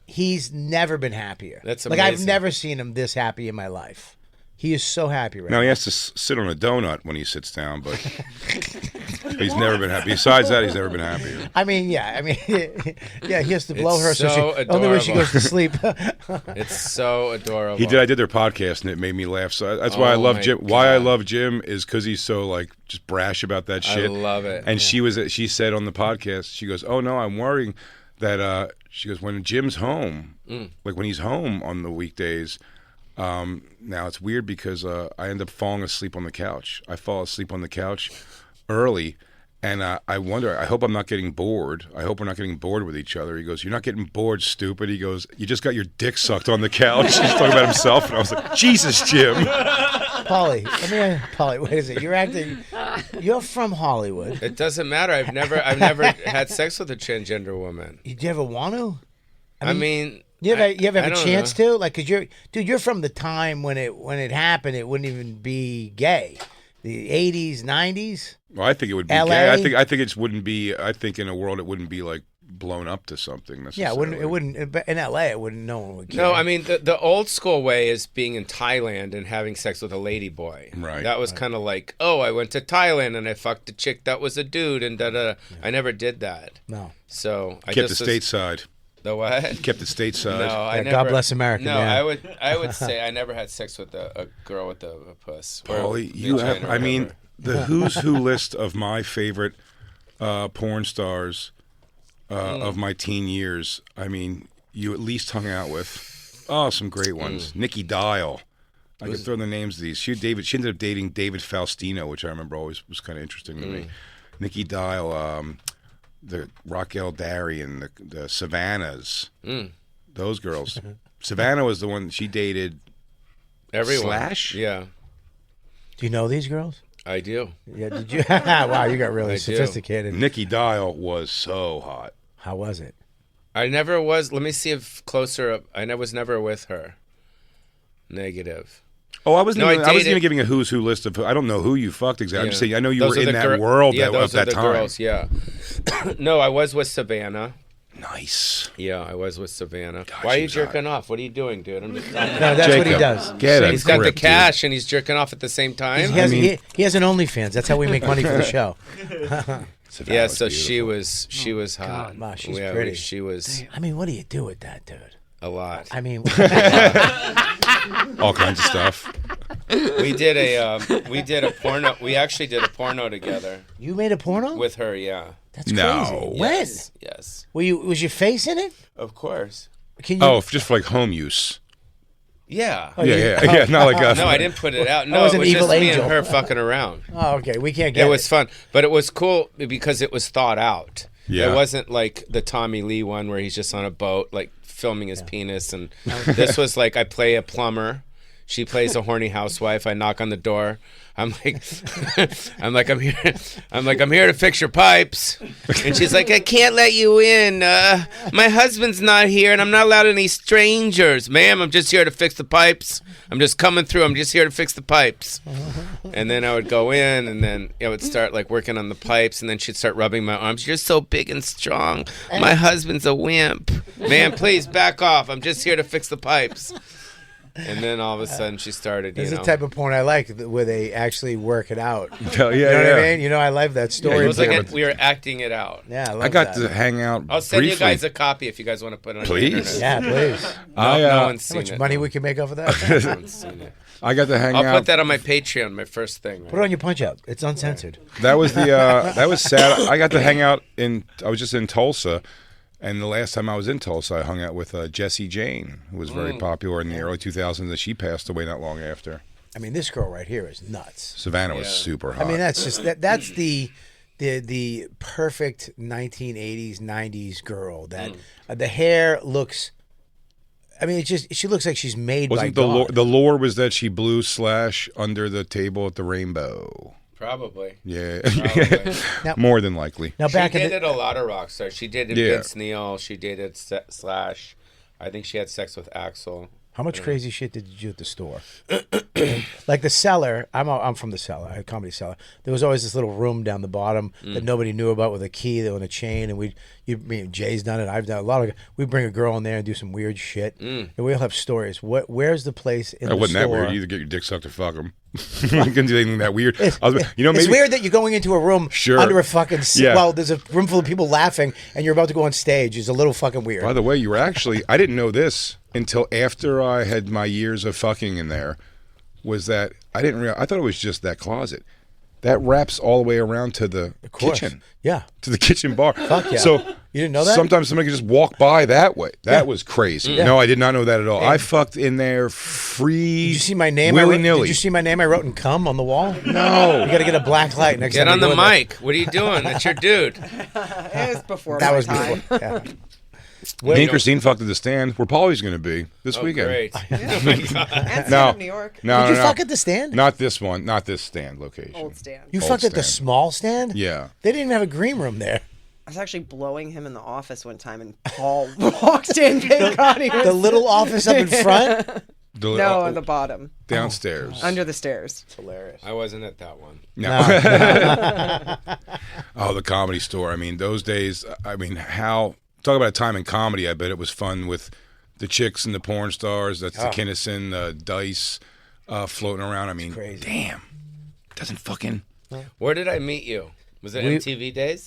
he's never been happier. That's like amazing. I've never seen him this happy in my life. He is so happy right now. Now he has to sit on a donut when he sits down, but he's never been happy. Besides that, he's never been happier. I mean, he has to blow her so so only way she goes to sleep. It's so adorable. He did. I did their podcast, and it made me laugh. So that's why I love Jim. God. Why I love Jim is because he's so like just brash about that shit. I love it. And she said on the podcast, she goes, "Oh no, I'm worrying that." She goes, "When Jim's home, like when he's home on the weekdays." Now it's weird because I end up falling asleep on the couch. I fall asleep on the couch early, and I wonder. I hope I'm not getting bored. I hope we're not getting bored with each other. He goes, "You're not getting bored, stupid." He goes, "You just got your dick sucked on the couch." He's talking about himself, and I was like, "Jesus, Jim." Paulie, wait a second. You're from Hollywood. It doesn't matter. I've never had sex with a transgender woman. Did you ever want to? I mean you ever have I a don't chance know. to? Like, cause you're from the time when it happened. It wouldn't even be gay. The 80s, 90s. Well, I think it would be LA? gay. I think it wouldn't be. I think in a world it wouldn't be like blown up to something Yeah, necessarily. it wouldn't. But in LA, it wouldn't. No one would care. No, I mean the old school way is being in Thailand and having sex with a lady boy. Right. That was kind of like, oh, I went to Thailand and I fucked a chick that was a dude and da da. Yeah. I never did that. No. So I Kept just it stateside. The what? Kept it stateside. No, I never. God bless America. No, yeah. I would say I never had sex with a girl with a puss. Or Paulie, you have. vagina or I mean, whatever. the who's who list of my favorite porn stars of my teen years. I mean, you at least hung out with some great ones. Nikki Dial. I could throw the names of these. She ended up dating David Faustino, which I remember always was kind of interesting to me. Nikki Dial, the Raquel Darrian, the Savannahs, those girls. Savannah was the one she dated. Everyone. Slash? Yeah, Do you know these girls? I do. Yeah. Did you? Wow, you got really I do. sophisticated. Nikki Dial was so hot. How was it? I never was. Let me see if closer up. Was never with her. Negative. Oh, I wasn't No, even giving a who's who list of. I don't know who you fucked exactly. I'm just saying I know you Those were are in the that world Yeah, at those are that the time. girls. Yeah. No, I was with Savannah. Nice. Yeah, I was with Savannah. God, Why are she you was jerking off? What are you doing, dude? I'm just, No, that's what he does. Get he's a got the grip, cash and he's jerking off at the same time. He has an OnlyFans. That's how we make money for the show. Dude. Yeah, was so beautiful. she was hot. Wow, she's Yeah, pretty. She was I mean, what do you do with that, dude? a lot. I mean, all kinds of stuff. We did a porno. We actually did a porno together you made a porno with her. Yeah. That's No. crazy. When? Yes. Was your face in it? Of course. Can you? Oh, just for like home use. Yeah. Yeah. Not like us. No, I didn't put it out. No, was it an was evil just me angel. and her fucking around. Oh, okay. We can't get It was fun, but it was cool because it was thought out. Yeah. It wasn't like the Tommy Lee one where he's just on a boat, like filming his penis. And this was like I play a plumber. She plays a horny housewife. I knock on the door. I'm like, I'm here to fix your pipes. And she's like, I can't let you in. My husband's not here, and I'm not allowed any strangers. Ma'am, I'm just here to fix the pipes. I'm just coming through. I'm just here to fix the pipes. And then I would go in, and then I would start like working on the pipes, and then she'd start rubbing my arms. You're so big and strong. My husband's a wimp. Ma'am, please back off. I'm just here to fix the pipes. And then all of a sudden she started, This is the type of porn I like, where they actually work it out. Hell yeah, You know what yeah. I mean? You know, I love that story. It was like Yeah, we were acting it out. Yeah, I love I got that. to hang out. I'll send briefly. you guys a copy if you guys want to put it on Please. the internet. Yeah, please. No one's How seen much it. money no. we can make off of that? No one's seen it. I got to hang I'll out. put that on my Patreon, my first thing. Put it on your punch out. It's uncensored. That was that was sad. I got to hang out I was just in Tulsa, and the last time I was in Tulsa, I hung out with Jessie Jane, who was very popular in the early 2000s, and she passed away not long after. I mean, this girl right here is nuts. Savannah was super hot. I mean, that's just that's the perfect 1980s 90s girl. That the hair looks. I mean, she looks like she's made Wasn't by the God. the lore was that she blew Slash under the table at the Rainbow? Probably. Yeah, Probably. more than likely. Now She back in dated a lot of rock stars. She dated Yeah. Vince Neil. She dated Slash. I think she had sex with Axl. how much crazy shit did you do at the store? Like the cellar. I'm from the cellar. I had Comedy Cellar. There was always this little room down the bottom that nobody knew about with a key and a chain. And Jay's done it. I've done it. We bring a girl in there and do some weird shit. And we all have stories. Where's the place in It the wasn't that store? weird. You either get your dick sucked or fuck them. You can do anything that weird. It's Maybe weird that you're going into a room Sure. under a fucking Yeah. well, there's a room full of people laughing, and you're about to go on stage. It's a little fucking weird. By the way, you were actually, I didn't know this until after I had my years of fucking in there, was that I didn't realize, I thought it was just that closet. That wraps all the way around to the course. kitchen. Yeah. To the kitchen bar. Fuck yeah. So You didn't know that? sometimes somebody could just walk by that way. That was crazy. Yeah. No, I did not know that at all. I fucked in there free. Did you see my name? Willy-nilly. Did you see my name I wrote in cum on the wall? No. You got to get a black light next Get time. on you the go in there. mic. What are you doing? That's your dude. It was before That my was time. before. Yeah. Me and Christine fucked at the stand. Where Paulie's going to be this Oh, weekend. great. And Stand No. Up New York. No, Did no, you no. fuck at the stand? Not this one. Not this stand location. Old Stand. You Old fucked at the stand. small stand? Yeah. They didn't even have a green room there. I was actually blowing him in the office one time, and Paul walked in. Thank God he was The little office up in front? No, on the bottom, downstairs. under the stairs. It's hilarious. I wasn't at that one. Oh, the Comedy Store. I mean, those days. I mean, how talk about a time in comedy. I bet it was fun with the chicks and the porn stars. That's the Kinnison, Dice, floating around. I mean, crazy. damn, doesn't fucking. Where did I meet you? Was it MTV days?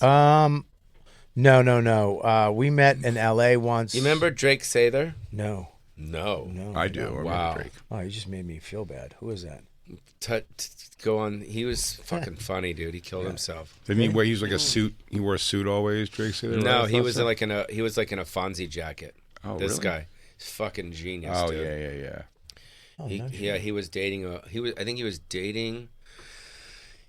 No. We met in L.A. once. You remember Drake Sather? No. No. I do. I remember Wow. Drake. Oh, you just made me feel bad. Who is that? Go on. He was fucking funny, dude. He killed himself. Didn't he wear? He was like a suit. He wore a suit always. Drake said that. No, right? he I was thought so. like in a Fonzie jacket. Oh, This really? guy, he's fucking genius. Oh dude. yeah. He was dating I think he was dating.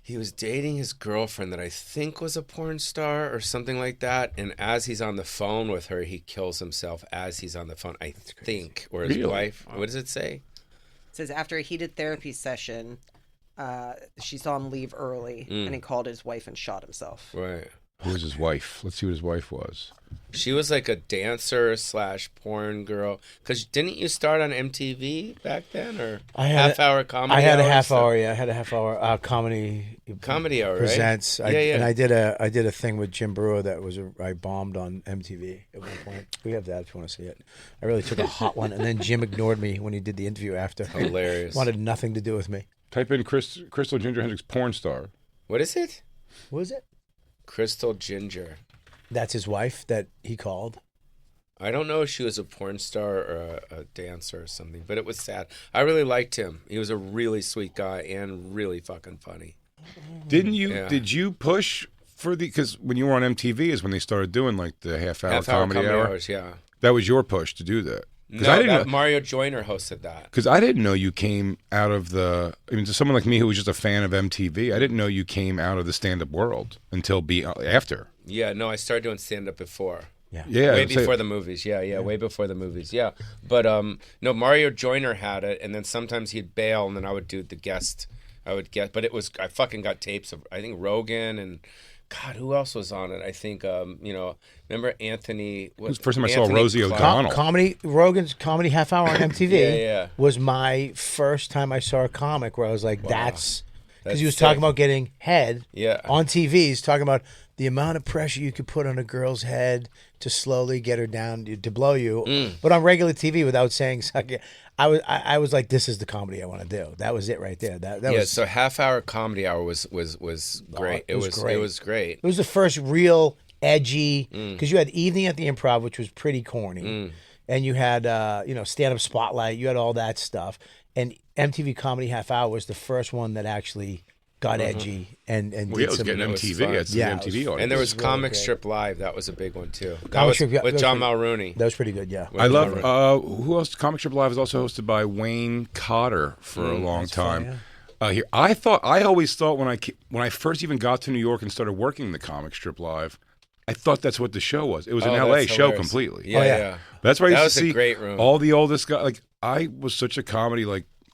He was dating his girlfriend that I think was a porn star or something like that. And as he's on the phone with her, he kills himself as he's on the phone, I think. Or his Really? wife. What does it say? It says after a heated therapy session, she saw him leave early, and he called his wife and shot himself. Right. Who was his wife? Let's see what his wife was. She was like a dancer / porn girl. Because didn't you start on MTV back then? Or half-hour comedy I had a hour half stuff? hour. Yeah, I had a half hour comedy. Comedy hour, right? Presents. Yeah, And I did a thing with Jim Brewer that was I bombed on MTV at one point. We have that if you want to see it. I really took a hot one, and then Jim ignored me when he did the interview after. Hilarious. Wanted nothing to do with me. Type in Crystal Ginger Hendricks porn star. What is it? What was it? Crystal Ginger. That's his wife that he called. I don't know if she was a porn star or a dancer or something, but it was sad. I really liked him. He was a really sweet guy and really fucking funny. Didn't you? Yeah. Did you push for the? Because when you were on MTV is when they started doing like the half-hour comedy hour. hours, yeah. That was your push to do that. No, I didn't know. Mario Joyner hosted that. Because I didn't know you came out of the. I mean, to someone like me who was just a fan of MTV, I didn't know you came out of the stand-up world until after. Yeah, no, I started doing stand-up before. Yeah, way I'd say- before the movies. Yeah, way before the movies. Yeah, but no, Mario Joyner had it, and then sometimes he'd bail, and then I would do the guest. But it was I fucking got tapes of I think Rogan and God, who else was on it? I think remember Anthony? It was the first time I saw Rosie Clark? O'Donnell. Rogan's comedy half hour on MTV Yeah. was my first time I saw a comic where I was like, that's because he was That's talking sick. about getting head Yeah. on TV. He's talking about the amount of pressure you could put on a girl's head to slowly get her down to blow you. But on regular TV without saying something, I was like, this is the comedy I want to do. That was it right there. That was So half-hour comedy hour was great. it was great. It was great. It was the first real edgy because you had Evening at the Improv, which was pretty corny, and you had Stand Up Spotlight. You had all that stuff, and MTV Comedy Half Hour was the first one that actually got edgy and Well, yeah, did it was some. getting it was MTV. fun. It's the Yeah, it MTV was- audience. And there was really Comic great. Strip Live. That was a big one too. That Comic was Strip, yeah, that with was John pretty- Mulrooney. That was pretty good. Yeah, I love who else? Comic Strip Live was also hosted by Wayne Cotter for a long time. Here, I always thought when I first even got to New York and started working the Comic Strip Live, I thought that's what the show was. It was an Oh, LA that's show hilarious. completely. Yeah, Oh, yeah. yeah. That's where I That used was to a see great room. all the oldest guys. Like I was such a comedy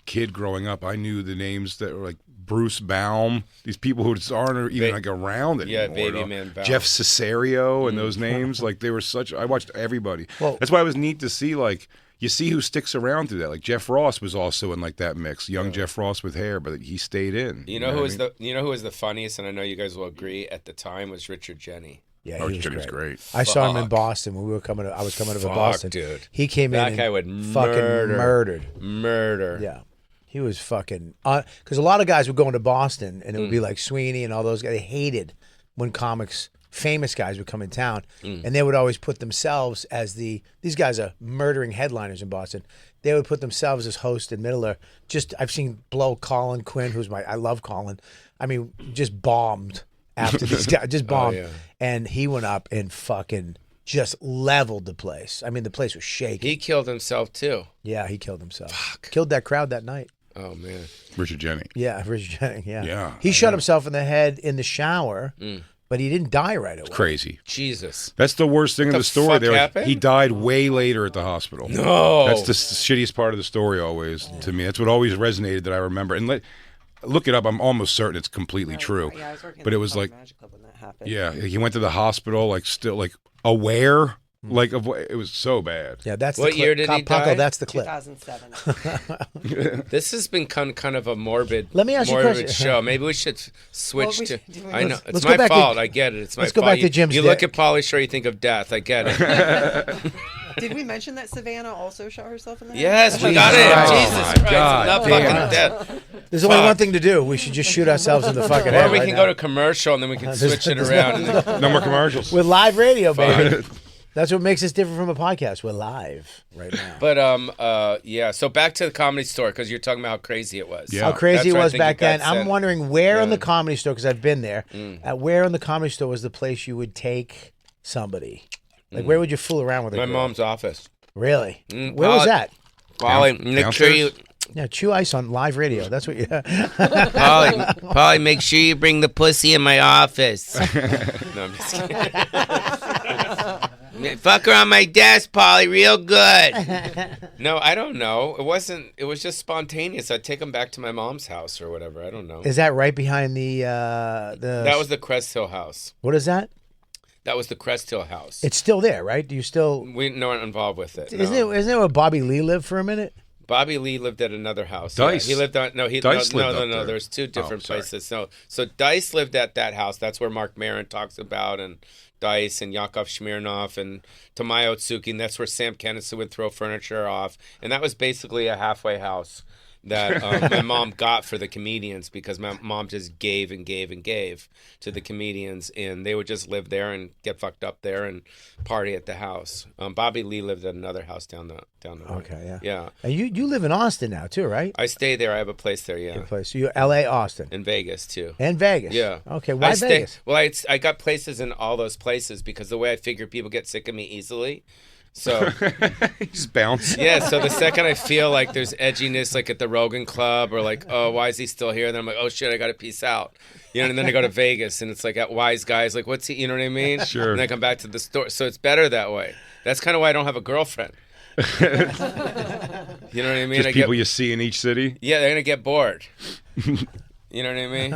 kid growing up, I knew the names that were like Bruce Baum, these people who just aren't even like around anymore. Yeah, Baby Man Baum. Jeff Cesario and those names, like they were such. I watched everybody. That's why it was neat to see like. You see who sticks around through that. Like Jeff Ross was also in like that mix. Young Jeff Ross with hair, but he stayed in. You know who was the funniest, and I know you guys will agree at the time, was Richard Jenney. Yeah, oh, he was great. I saw him in Boston when we were coming. I was coming over Boston, dude. He came in. That guy would fucking murder. Yeah, he was fucking. Because a lot of guys would go into Boston, and it would be like Sweeney and all those guys. They hated when famous guys would come in town, and they would always put themselves as these guys are murdering headliners in Boston. They would put themselves as host and middler. I've seen blow Colin Quinn, I love Colin. I mean, just bombed after these guys, just bombed. yeah. And he went up and fucking just leveled the place. I mean, the place was shaking. He killed himself too. Yeah, he killed himself. Killed that crowd that night. Oh man. Richard Jennings. Yeah, Richard Jennings. Yeah. Yeah. He shot himself in the head in the shower. But he didn't die right away. It's crazy. Jesus. That's the worst thing in the story. Fuck happened? He died way later at the hospital. No. That's the shittiest part of the story always to me. That's what always resonated that I remember. And look it up. I'm almost certain it's completely true. Yeah, I was working but at it was the like, Magic Club when that happened. yeah, he went to the hospital like still like aware. Like of what it was so bad. Yeah, that's What the clip. year did he Paco, die? that's the clip. 2007. This has been kind of a morbid. Let me ask you a morbid question. show. Maybe we should switch to. I know let's it's go my back to- fault. I get it. It's my let's go fault. back to Jim's You look dick. at Pauly Shore, you think of death. I get it. Did we mention that Savannah also shot herself in the head? Yes, we got it. Oh, Jesus my Christ! God. Enough Damn. fucking death. There's only one thing to do. We should just shoot ourselves in the fucking Or head. we right can now. go to commercial and then we can switch it around. No more commercials. With live radio, baby. That's what makes us different from a podcast. We're live right now. But yeah. So back to the Comedy Store because you're talking about how crazy it was. Yeah. How crazy That's it where I was think back it got then. I'm sent. wondering where in Yeah. the Comedy Store, because I've been there, where in the Comedy Store was the place you would take somebody? Like, where would you fool around with a My girl? mom's office. Really? Where was that? Pauly, make sure you. Yeah, chew ice on live radio. That's what you... Pauly, make sure you bring the pussy in my office. No, I'm just kidding. Fuck her on my desk, Pauly, real good. No, I don't know. It wasn't. It was just spontaneous. I'd take them back to my mom's house or whatever. I don't know. Is that right behind the... That was the Crest Hill house. What is that? That was the Crest Hill house. It's still there, right? Do you still... We weren't involved with it. Isn't no. it where Bobby Lee lived for a minute? Bobby Lee lived at another house. Dice. Yeah, he lived on Dice lived up no. there. There's two different sorry. places. No, so Dice lived at that house. That's where Mark Maron talks about, and Dice and Yakov Smirnov and Tamayo Tsuki. And that's where Sam Kinison would throw furniture off. And that was basically a halfway house that my mom got for the comedians because my mom just gave and gave and gave to the comedians, and they would just live there and get fucked up there and party at the house. Bobby Lee lived at another house down the way. Okay, yeah. Yeah. And you live in Austin now, too, right? I stay there. I have a place there, yeah. Good place. So you're L.A., Austin. In Vegas, too. And Vegas. Yeah. Okay, why Vegas? Well, I got places in all those places because the way I figure people get sick of me easily. So Just bounce. yeah, so the second I feel like there's edginess, like at the Rogan Club, or like, oh, why is he still here? Then I'm like, oh shit, I got to peace out, you know. And then I go to Vegas, and it's like at Wise Guys, like, what's he? You know what I mean? Sure. And I come back to the store, so it's better that way. That's kind of why I don't have a girlfriend. You know what I mean? Just people you see in each city. Yeah, they're gonna get bored. You know what I mean?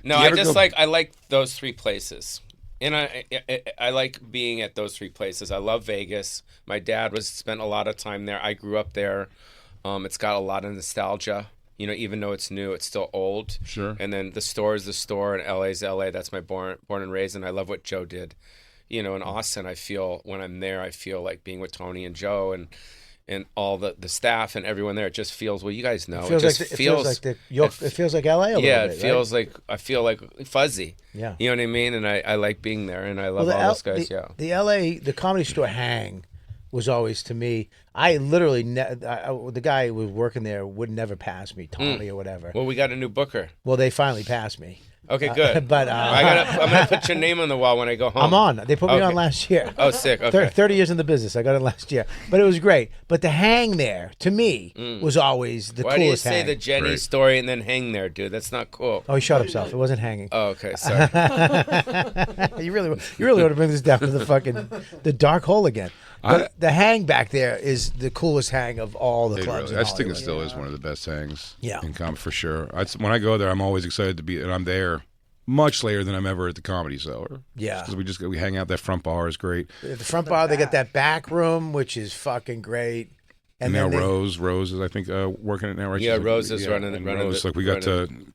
No, You I ever just go- I like those three places. And I like being at those three places. I love Vegas. My dad spent a lot of time there. I grew up there. It's got a lot of nostalgia. You know, even though it's new, it's still old. Sure. And then the store is the store, and LA's LA. That's my born and raised, and I love what Joe did. You know, in Austin, I feel when I'm there, I feel like being with Tony and Joe and all the staff and everyone there. It just feels, well, you guys know. It feels like L.A. a little Yeah, bit, it feels like I feel like fuzzy. Yeah. You know what I mean? And I like being there, and I love Well, all those guys. Yeah. The L.A., the Comedy Store hang was always, to me, I literally, the guy who was working there would never pass me, Tommy or whatever. Well, we got a new booker. Well, they finally passed me. Okay, good. But I'm gonna put your name on the wall when I go home. I'm on. They put me Okay. on last year. Oh, sick. Okay. 30 years in the business. I got it last year. But it was great. But the hang there, to me, was always the Why do you coolest say hang. the Jenny Right. story and then hang there, dude? That's not cool. Oh, he shot himself. It wasn't hanging. Oh, okay. Sorry. You really want to bring this down to the dark hole again. The hang back there is the coolest hang of all the clubs. I just think it still is one of the best hangs. Yeah. In comedy for sure. When I go there, I'm always excited to be, and I'm there much later than I'm ever at the Comedy Cellar. Yeah. Because we hang out. That front bar is great. At the front bar, they got that back room, which is fucking great. And now Rose is, I think, working it now, right? Yeah, Rose is running Rose, like we got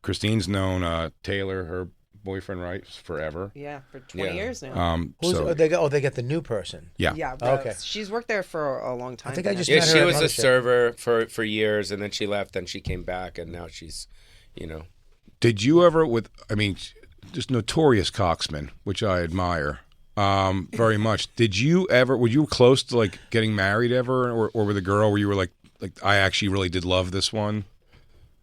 Christine's known Taylor, her boyfriend, right, forever. Yeah, for 20 years now. They got the new person. Yeah. Yeah. Rose. Okay. She's worked there for a long time. I think I just Yeah, met her she at was a Mothership. server for years, and then she left, then she came back, and now she's, you know. Did you ever, just notorious cocksman, which I admire very much. Were you close to like getting married ever, or with a girl where you were like I actually really did love this one?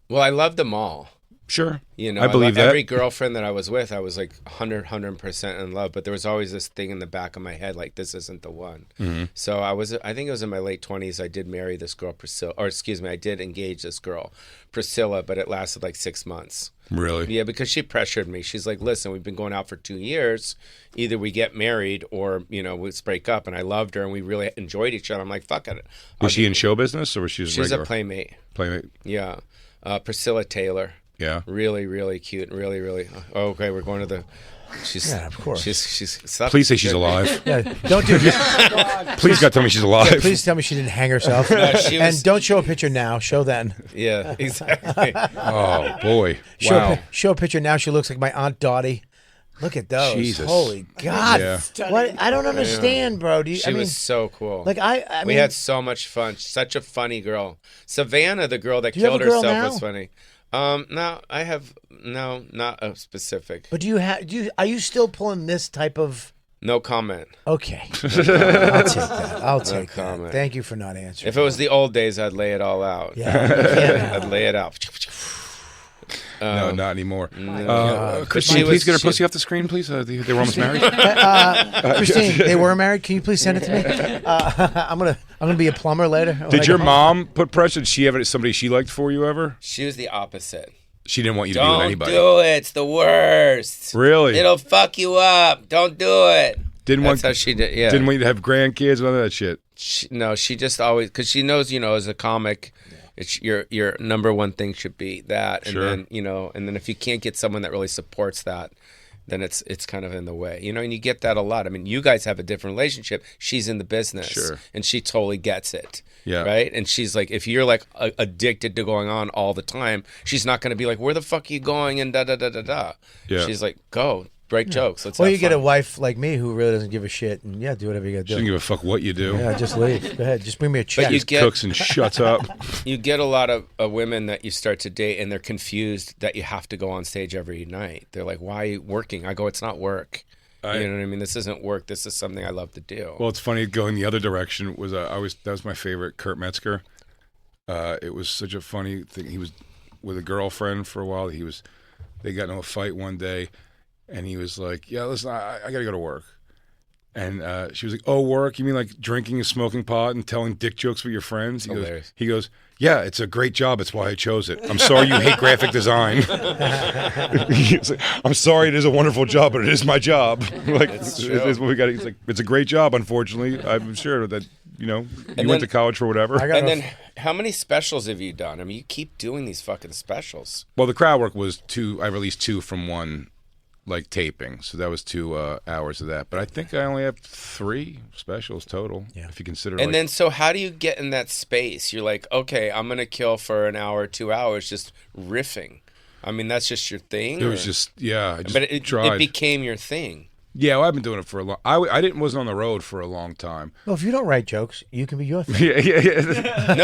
Well, I loved them all. Sure. You know, I believe that. Every girlfriend that I was with, I was like 100% in love, but there was always this thing in the back of my head, like, this isn't the one. Mm-hmm. So I think it was in my late 20s, I did marry this girl, I did engage this girl, Priscilla, but it lasted like 6 months. Really? Yeah, because she pressured me. She's like, listen, we've been going out for 2 years. Either we get married or, you know, we break up. And I loved her and we really enjoyed each other. I'm like, fuck it. Was she in show business or was she just She's regular? a playmate. Playmate. Yeah. Priscilla Taylor. Yeah. Really, really cute. Really, really. Oh, okay, we're going to the. Yeah, of course. She's Please say she's alive. Yeah, don't do this. Please God tell me she's alive. Yeah, please tell me she didn't hang herself. And don't show a picture now. Show then. Yeah, exactly. Oh boy! Wow. Show a picture now. She looks like my Aunt Dottie. Look at those. Jesus. Holy God! Yeah. What? I don't understand, bro. She was so cool. Like I mean, we had so much fun. Such a funny girl. Savannah, the girl that Do you have killed a girl herself, now? was funny. No, I have not a specific. But are you still pulling this type of? No comment. Okay. I'll take that. I'll take that. comment. Thank you for not answering. If it was the old days, I'd lay it all out. Yeah. I'd lay it out. No, not anymore. Christine, please get her pussy off the screen, please. They were almost married. Christine, they were married. Can you please send it to me? I'm gonna be a plumber later. Did your mom put pressure? Did she have somebody she liked for you ever? She was the opposite. She didn't want you to be with anybody. Don't do it. It's the worst. Really? It'll fuck you up. Don't do it. That's how she did. Yeah. Didn't want you to have grandkids, none of that shit. She just always, because she knows, you know, as a comic, it's your number one thing should be that, and then, you know, and then if you can't get someone that really supports that, then it's kind of in the way, you know. And you get that a lot. I mean, you guys have a different relationship. She's in the business, and she totally gets it. Yeah. Right. And she's like, if you're like addicted to going on all the time, she's not going to be like, where the fuck are you going? And da da da da da. Yeah. She's like, go. Break jokes. Let's you get a wife like me who really doesn't give a shit, and do whatever you got to do. She doesn't give a fuck what you do. Yeah, just leave. Go ahead. Just bring me a check. But you get, cooks and shuts up. You get a lot of women that you start to date, and they're confused that you have to go on stage every night. They're like, "Why are you working?" I go, "It's not work." You know what I mean? This isn't work. This is something I love to do. Well, it's funny going the other direction. That was my favorite, Kurt Metzger. It was such a funny thing. He was with a girlfriend for a while. They got in a fight one day. And he was like, yeah, listen, I got to go to work. And she was like, oh, work? You mean like drinking and smoking pot and telling dick jokes with your friends? He goes, yeah, it's a great job. It's why I chose it. I'm sorry you hate graphic design. He's like, I'm sorry it is a wonderful job, but it is my job. Like, it's what we got. He's like, it's a great job, unfortunately. I'm sure that, you know, you went to college for whatever. And then how many specials have you done? I mean, you keep doing these fucking specials. Well, the crowd work was I released 2 from one like taping, so that was 2 hours of that. But I think I only have 3 specials total, if you consider. And then, so how do you get in that space? You're like, okay, I'm gonna kill for an hour, 2 hours, just riffing. I mean, that's just your thing. It was just, but it became your thing. Yeah, well, I've been doing it for a long. I wasn't on the road for a long time. Well, if you don't write jokes, you can be your thing. Yeah.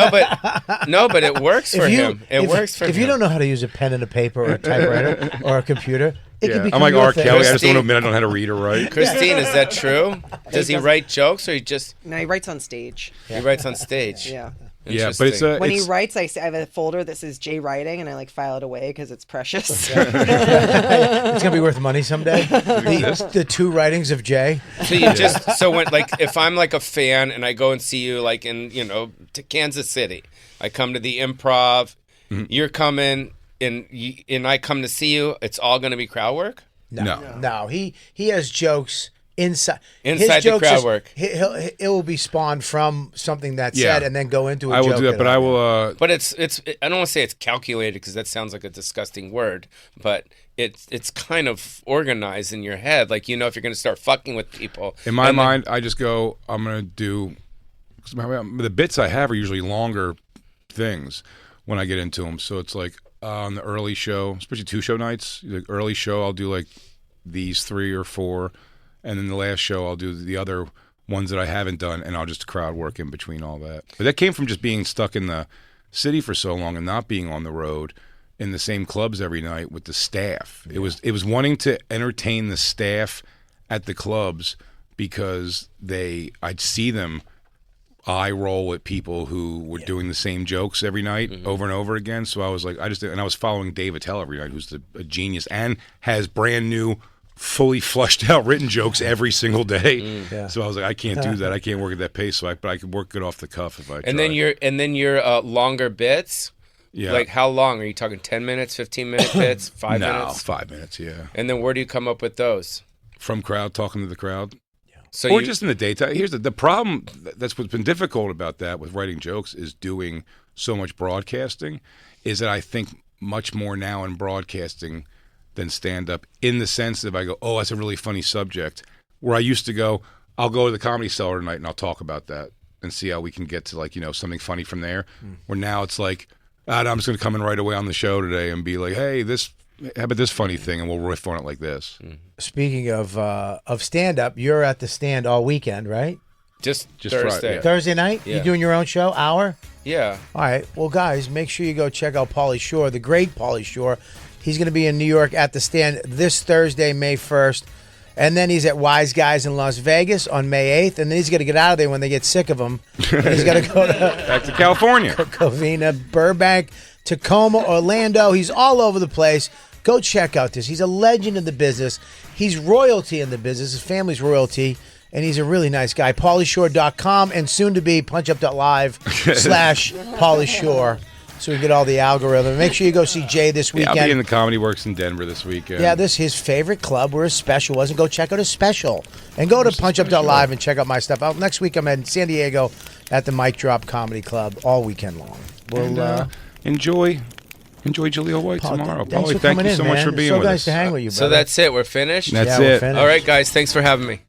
No, but it works for him. It works for him. If you don't know how to use a pen and a paper or a typewriter or a computer, it can become I'm like your R. thing. Kelly. I just don't want to admit I don't know how to read or write. Christine, is that true? Does he write jokes or he just? No, he writes on stage. He writes on stage. Yeah. Yeah, but it's when he writes, I have a folder that says J writing, and I like file it away because it's precious. It's gonna be worth money someday. The 2 writings of Jay. So you so when like if I'm like a fan and I go and see you like in to Kansas City, I come to the Improv, you're coming and I come to see you. It's all gonna be crowd work. No. He has jokes inside Inside the crowd work. It will be spawned from something that's Yeah. said and then go into a I will joke do that, but I will. But it's I don't want to say it's calculated because that sounds like a disgusting word, but it's kind of organized in your head. Like, you know, if you're going to start fucking with people. In my mind, I just go, I'm going to do, 'cause the bits I have are usually longer things when I get into them. So it's like on the early show, especially 2-show nights, the early show, I'll do like these 3 or 4. And then the last show, I'll do the other ones that I haven't done, and I'll just crowd work in between all that. But that came from just being stuck in the city for so long and not being on the road in the same clubs every night with the staff. Yeah. It was wanting to entertain the staff at the clubs because I'd see them eye roll at people who were doing the same jokes every night over and over again. So I was like, I was following Dave Attell every night, who's a genius and has brand new, fully flushed out written jokes every single day. Yeah. So I was like, I can't do that. I can't work at that pace. But I could work good off the cuff if I tried. And then your longer bits. Yeah. Like how long? Are you talking 10 minutes, 15-minute bits, 5 minutes? No, 5 minutes, yeah. And then where do you come up with those? From crowd, talking to the crowd. Yeah. So or just in the daytime. Here's the problem, that's what's been difficult about that with writing jokes is doing so much broadcasting, is that I think much more now in broadcasting than stand-up, in the sense that if I go, oh, that's a really funny subject, where I used to go, I'll go to the Comedy Cellar tonight and I'll talk about that and see how we can get to, like, you know, something funny from there. Where now it's like, I'm just going to come in right away on the show today and be like, hey, how about this funny thing, and we'll riff on it like this. Speaking of stand-up, you're at the Stand all weekend, right? Just Thursday. Friday. Yeah. Thursday night? Yeah. You doing your own show, hour? Yeah. All right. Well, guys, make sure you go check out Pauly Shore, the great Pauly Shore. He's going to be in New York at the Stand this Thursday, May 1st. And then he's at Wise Guys in Las Vegas on May 8th. And then he's going to get out of there when they get sick of him. And he's got to go to back to California. Covina, Burbank, Tacoma, Orlando. He's all over the place. Go check out this. He's a legend in the business. He's royalty in the business. His family's royalty. And he's a really nice guy. PaulyShore.com and soon to be punchup.live/Pauly Shore. So we can get all the algorithm. Make sure you go see Jay this weekend. Yeah, I'll be in the Comedy Works in Denver this weekend. Yeah, this is his favorite club where his special was. And go check out his special. And go to punchup.live and check out my stuff. Next week I'm in San Diego at the Mic Drop Comedy Club all weekend long. We'll enjoy Jaleel White tomorrow. Thanks Pauly, for thank coming you so in, much man. for being so with nice us. to hang with you, brother. So that's it. We're finished? That's we're it. finished. All right, guys. Thanks for having me.